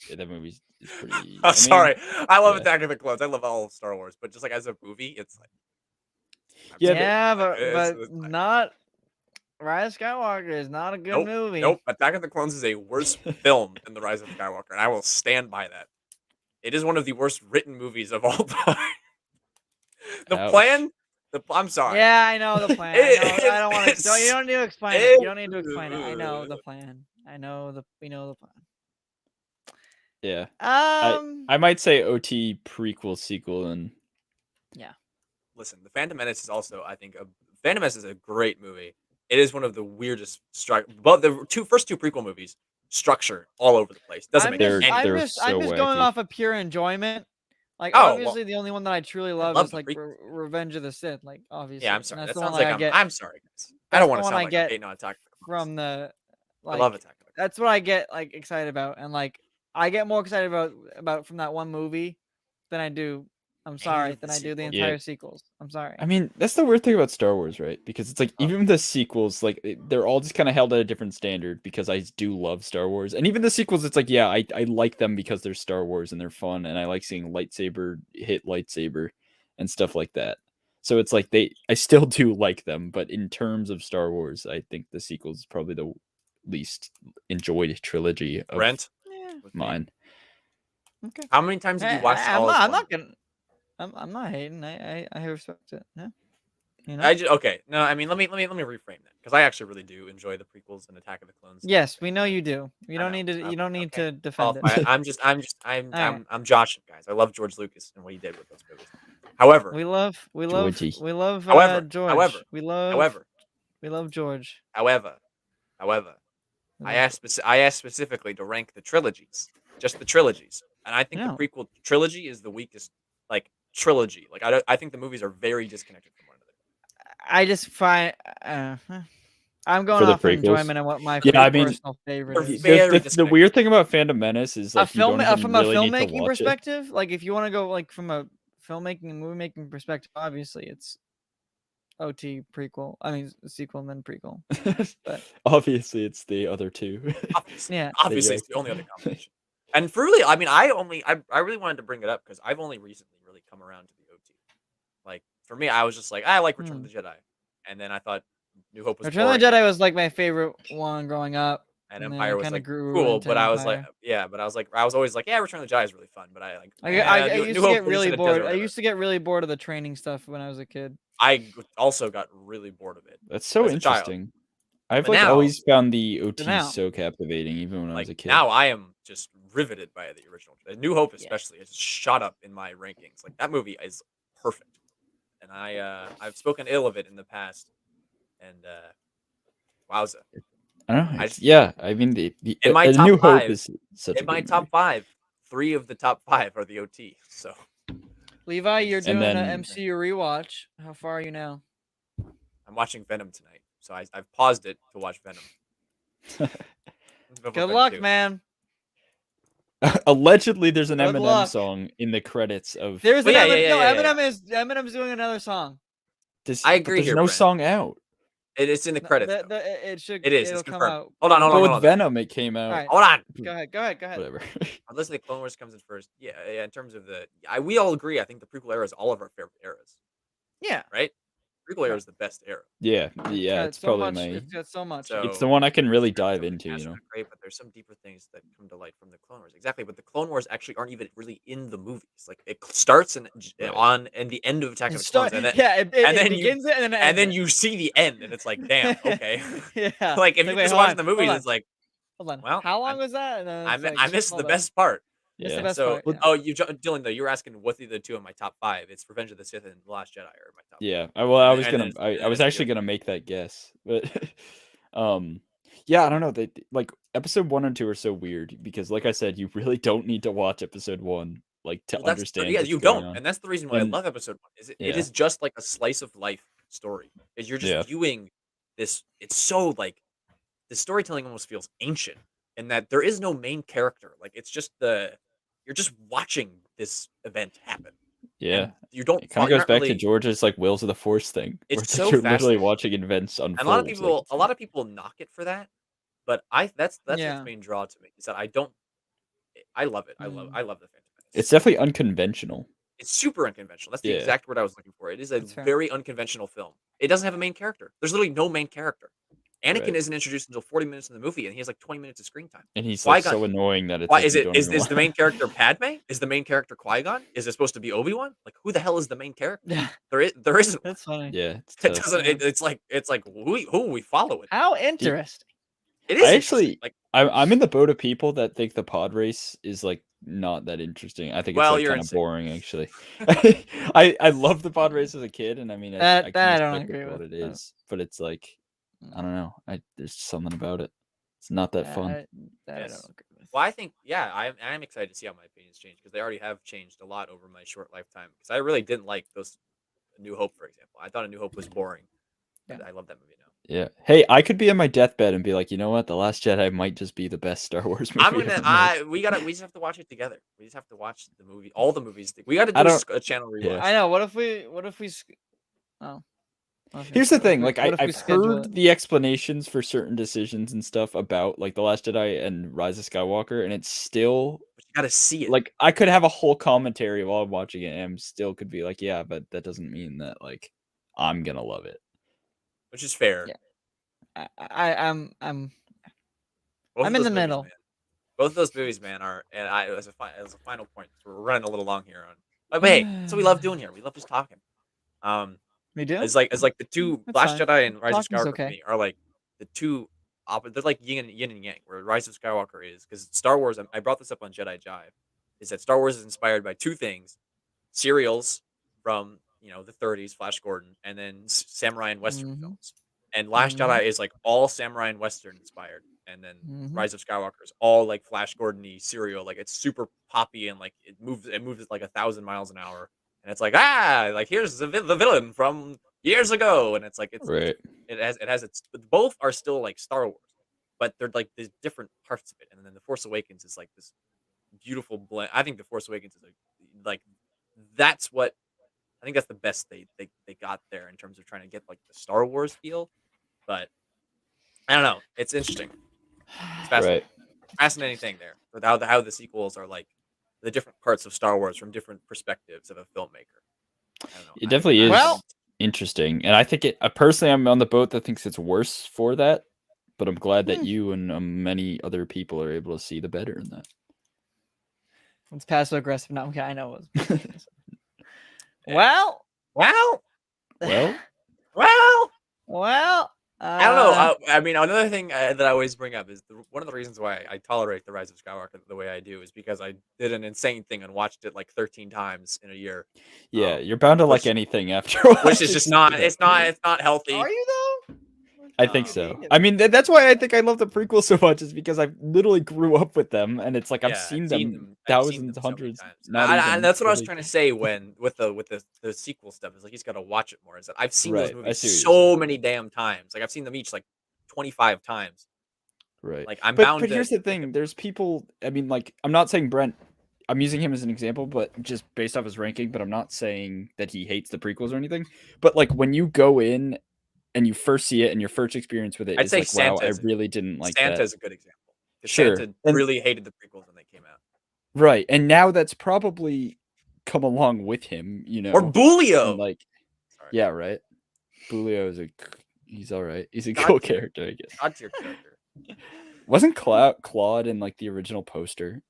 yeah, that movie is pretty. I'm I mean, sorry. I love yeah, Attack of the Clones. I love all of Star Wars, but just like as a movie, it's like I'm yeah, sorry. yeah, Like but it's like, not Rise of Skywalker is not a good nope, movie. nope. Attack of the Clones is a worse film than The Rise of Skywalker, and I will stand by that. It is one of the worst written movies of all time. The ouch. plan, I'm sorry. Yeah, I know the plan. I know. I don't want to. You don't need to explain it. You don't need to explain it. I know the plan. We know the plan. Yeah, Um. I might say OT prequel sequel and Yeah. Listen, The Phantom Menace is also, I think, Phantom Menace is a great movie. It is one of the weirdest but the first two prequel movies structure all over the place. Doesn't make any they're I'm so just going wacky. off of pure enjoyment. Like, Oh, well, obviously, the only one that I truly I love love is the like prequels. Revenge of the Sith. Like, obviously, Yeah, I'm and sorry. that's That the one sounds like like I get. I'm sorry, guys. I That's don't the want to one sound I like I'm get hating on Attack of the Clones. from the I love like. Attack of the Clones. That's what I get like excited about, and like I get more excited about from that one movie than I do. I'm Any sorry, of than the I do the sequels. Yeah, entire sequels. I'm sorry. I mean, that's the weird thing about Star Wars, right? Because it's like Oh, even the sequels, like they're all just kind of held at a different standard because I do love Star Wars. And even the sequels, it's like, yeah, I like them because they're Star Wars and they're fun and I like seeing lightsaber hit lightsaber and stuff like that. So it's like I still do like them, but in terms of Star Wars, I think the sequels is probably the least enjoyed trilogy of Brent Yeah. with me. mine. Okay. How many times have you watched I'm all not. as I'm one? not gonna. I'm not hating. I respect it. Yeah. You know. I just okay. No, I mean let me reframe that because I actually really do enjoy the prequels and Attack of the Clones. Yes, we know you do. You I don't know. need to. You don't need Okay. to defend Qualify it. it. I'm joshing, guys. I love George Lucas and what he did with those movies. However, We love Georgie. however, George. We love George. however, I asked specifically to rank the trilogies, just the trilogies, and I think the No. prequel trilogy is the weakest, like trilogy. Like I think the movies are very disconnected from one another. I just find. I'm going For the off of prequels? enjoyment and what my Yeah, I mean, personal favorite They're is. very the disconnected. weird thing about Phantom Menace is like you don't even From a really need to filmmaking watch it. perspective, like if you want to go like from a filmmaking and movie making perspective, obviously it's OT prequel. I mean sequel and then prequel. But Obviously, it's the other two. yeah, Obviously, it's the only other combination. And for really, I mean, I really wanted to bring it up because I've only recently really come around to the OT. Like for me, I was just like, I like Return of the Jedi, and then I thought New Hope was Return of the boring, Jedi was like my favorite one growing up, and and then I Empire was kind of like grew cool. into But I was like, Empire. yeah, but I was always like, yeah, Return of the Jedi is really fun. But I like, I New used to Hope, get we're just really in a bored. desert or I whatever. used to get really bored of the training stuff when I was a kid. I also got really bored of it. That's so as a child. interesting. I've But like now, always found the OT now, so captivating, even when I was a like kid. now, I am just riveted by the original. New Hope, Yeah. especially, has shot up in my rankings. Like that movie is perfect, and I've spoken ill of it in the past, and wowza. I don't know. I just, Yeah, I mean, in my A top New Hope five, is such a in my good top movie. 5, 3 of the top 5 are the OT. So Levi, you're And doing then- an MCU rewatch. How far are you now? I'm watching Venom tonight. So I've paused it to watch Venom. Good luck, man. Allegedly, there's an Good Eminem luck. song in the credits of. There's Well, an yeah, Eminem. yeah, No, yeah, yeah. Eminem's doing another song. I But agree there's here, no Brent. song out. It's in the credits. though. It should. It is. It'll It's come confirmed. out. Hold on, But hold with on. Venom, it came out. Alright. Hold on. Go ahead. Whatever. Unless the Clone Wars comes in first. Yeah, in terms of we all agree. I think the prequel era is all of our favorite eras, Yeah. right? Prequel era is the best era. Yeah, got it's so probably much. my. It's got so much. So It's the one I can really there's dive some into, you cast know. are great, but there's some deeper things that come to light from the Clone Wars. Exactly, but the Clone Wars actually aren't even really in the movies. Like it starts and the end of Attack of the Clones, and then it begins it and then and then ends you see the end, and it's like, damn, okay. it. Yeah. Like if Like, you wait, just hold watching on, the movies, hold on. it's like, Hold on. well, How long was that? And then I it's like, missed the hold on. best part. It's the Yeah. best So, part. Yeah. oh, Dylan, though, you were asking what are the two of my top 5. It's Revenge of the Sith and The Last Jedi are my top. Yeah. I And was then gonna. it's- I and was it's actually the gonna make that guess, but yeah, I don't know. They like episode 1 and 2 are so weird because, like I said, you really don't need to watch episode 1 like to Well, understand. yeah, what's you going don't, on. and that's the reason why I And- love episode 1. Is it yeah. is just like a slice of life story. Is you're just Yeah. viewing this. It's so like the storytelling almost feels ancient in that there is no main character. Like it's just the you're just watching this event happen. Yeah. And you don't. It kind of you're goes not back to really, George's like Wills of the Force thing. It's Where it's so like you're literally fascinating. watching events And unfold. a lot of people knock it for that, but that's its Yeah. main draw to me is that I love it. I Mm. love the Phantom Menace. It's definitely unconventional. It's super unconventional. That's the Yeah. exact word I was looking for. It is a That's fair. very unconventional film. It doesn't have a main character. There's literally no main character. Anakin Right. isn't introduced until 40 minutes in the movie, and he has like 20 minutes of screen time. And he's like Qui-Gon- so annoying that it's Why like is you it? don't Is even the main character Padme? Is the main character Qui-Gon? Is it supposed to be Obi-Wan? Like, who the hell is the main character? Yeah, There isn't. that's funny. Yeah, it's It tough. doesn't. It's like who are we following? How interesting. It is I interesting. actually, Like, I'm in the boat of people that think the pod race is like not that interesting. I think it's Well, like you're kind of insane. boring actually. I love the pod race as a kid, and I mean That- I that I can don't respect agree what with, it but- is, but it's like I don't know. There's something about it. It's not that fun. That I Yes. don't agree with. well, I think I'm excited to see how my opinions change because they already have changed a lot over my short lifetime. Because I really didn't like those New Hope, for example. I thought A New Hope was boring. But Yeah. I love that movie now. Yeah. Hey, I could be on my deathbed and be like, you know what? The Last Jedi might just be the best Star Wars movie. I'm ever gonna. made." We just have to watch it together. We just have to watch the movie, all the movies. We got to I do don't- a channel rewatch. yeah. I know. What if we? Oh. Here's the thing, like what if we I've schedule heard it? the explanations for certain decisions and stuff about like The Last Jedi and Rise of Skywalker, and it's still But you got to see it. like I could have a whole commentary while I'm watching it, and I'm still could be like, yeah, but that doesn't mean that like I'm gonna love it. which is fair. Yeah. I'm Both I'm of in those the movies, middle. Man. Both of those movies, man, are and as a final point, we're running a little long here on. But hey, that's what we love doing here. We love just talking. we do. It's like the two That's Last fine. Jedi and Rise of Talking's Skywalker okay. for me are like the two they're like yin and yang. Where Rise of Skywalker is because Star Wars. I brought this up on Jedi Jive. Is that Star Wars is inspired by two things: serials from the 30s, Flash Gordon, and then samurai and Western Mhm. films. And Last Mhm. Jedi is like all samurai and Western inspired, and then Mhm. Rise of Skywalker is all like Flash Gordon-y serial. Like it's super poppy and like it moves at like 1,000 miles an hour. And it's like like here's the villain from years ago, and it's like Right. it has its both are still like Star Wars, but they're like there's different parts of it. And then the Force Awakens is like this beautiful blend. I think the Force Awakens is like that's what I think that's the best they got there in terms of trying to get like the Star Wars feel. But I don't know, it's interesting. It's fascinating. Right. Fascinating thing there with how the sequels are like the different parts of Star Wars from different perspectives of a filmmaker. I don't know. It definitely is Well- interesting, and I think it. Personally, I'm on the boat that thinks it's worse for that, but I'm glad that Hmm. you and many other people are able to see the better in that. It's passive aggressive. No, okay, I know it was. Yeah. Well, Well, well. I don't know. I mean, another thing that I always bring up is one of the reasons why I tolerate the Rise of Skywalker the way I do is because I did an insane thing and watched it like 13 times in a year. Yeah, you're bound to like which- anything after a while. Which is just not. It's not healthy. Are you though? I think Oh, so. man. I mean, that's why I think I love the prequel so much, is because I literally grew up with them, and it's like I've Yeah, seen I've them I've seen them thousands, so many hundreds. times. Not And even that's what I was really- trying to say when with the sequel stuff. Is like he's got to watch it more. Is that I've seen those Right, I movies see what you're so many damn times. Like I've seen them each like 25 times. Right. Like I'm But bound. here's the thing: there's people. I mean, like I'm not saying Brent. I'm using him as an example, but just based off his ranking. But I'm not saying that he hates the prequels or anything. But like when you go in and you first see it and your first experience with it I'd is say like, wow, I Santa's- really didn't like Santa's that. a good example. 'Cause Sure. Santa And- really hated the prequels when they came out. Right, and now that's probably come along with him, you know. Or Bulio. and like, Sorry. yeah, right. Bulio is he's all right. He's a God cool tier. character, I guess. God tier character. Wasn't Claude in like the original poster?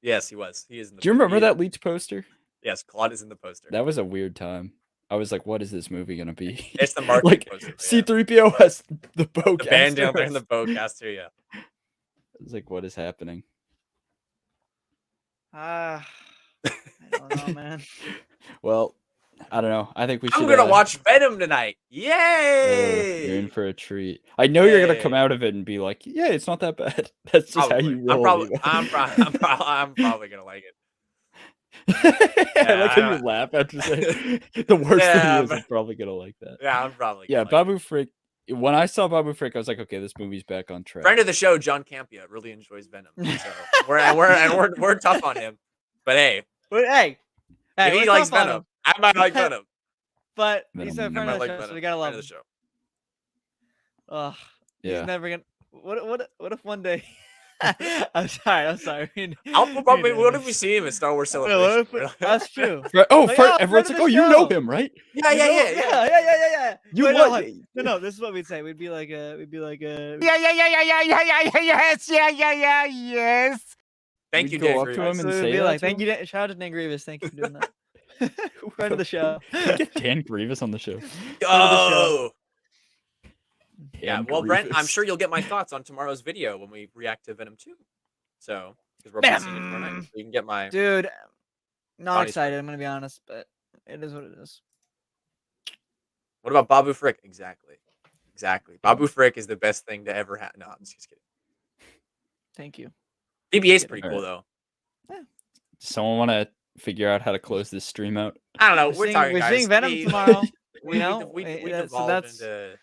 Yes, he was. He is in the. Do you remember he- that leaked poster? Yes, Claude is in the poster. That was a weird time. I was like, what is this movie gonna be? It's the marketing like poster. Yeah. C3PO has the bow. The band down there in the bowcaster. Yeah. I was like, what is happening? I don't know, man. Well, I don't know. I think we should. I'm gonna watch Venom tonight. You're Yay! in for a treat. I know you're gonna come Yay. out of it and be like, yeah, it's not that bad. That's just how you roll. I'm probably gonna like it. I like how I- you laugh after saying the worst Yeah, thing is but- I'm probably gonna like that. Yeah, I'm probably. Yeah, gonna like Babu Frick. when I saw Babu Frick, I was like, okay, this movie's back on track. Friend of the show, John Campia, really enjoys Venom. So we're tough on him. But hey, hey, if he we're likes tough on Venom, him. I might like Venom. But Venom. he's a I friend might of the like show, Venom. so we gotta love Friend him. of the show. Ugh, Yeah. he's never gonna. What if one day? I'm sorry. What if we see him at Star Wars Celebration? That's true. Oh, Like, oh, everyone's friend like, of the oh, you know show. him, right? Yeah. You Wait, what? no. This is what we'd say. We'd be like, Yeah. Yes. Thank We'd you, go Dan up to Grievous. him and we'd say be that like, to thank him? you, shout out to Dan Grievous. Thank you for doing that. Friend of the show. Get Dan Grievous on the show. Oh. Yeah, Dan well, Brent, I'm Grievous. sure you'll get my thoughts on tomorrow's video when we react to Venom 2. So, because we're both seeing it tomorrow night. So you can get my... Dude, not Bonnie's excited. friend. I'm gonna be honest, but it is what it is. What about Babu Frick? Exactly. Babu Frick is the best thing to ever happen. No, I'm just kidding. Thank you. BB-8's pretty Alright. cool, though. Does someone want to figure out how to close this stream out? I don't know. We're talking, guys. seeing Venom tomorrow. We so devolve that's into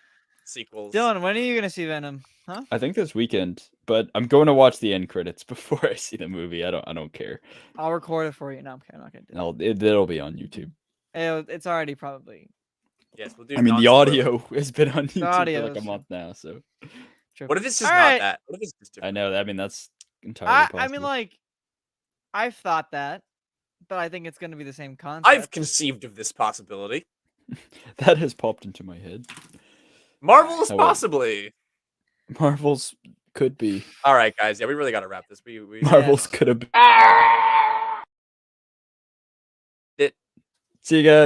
sequels. Dylan. When are you gonna see Venom? Huh? I think this weekend, but I'm going to watch the end credits before I see the movie. I don't care. I'll record it for you. No, I'm not gonna do that. It'll be on YouTube. It's already probably. Yes, we'll do. I mean, the non-spoiler. audio has been on YouTube for audio like a is- month now, so True. What if it's just All not right. that? What if it's just I different? know. I mean, that's entirely I possible. mean, like, I've thought that, but I think it's gonna be the same concept. I've conceived of this possibility. that has popped into my head. Marvelous, However- possibly. Marvel's could be. All right, guys. Yeah, we really got to wrap this. We Marvel's could have been. It- See you guys.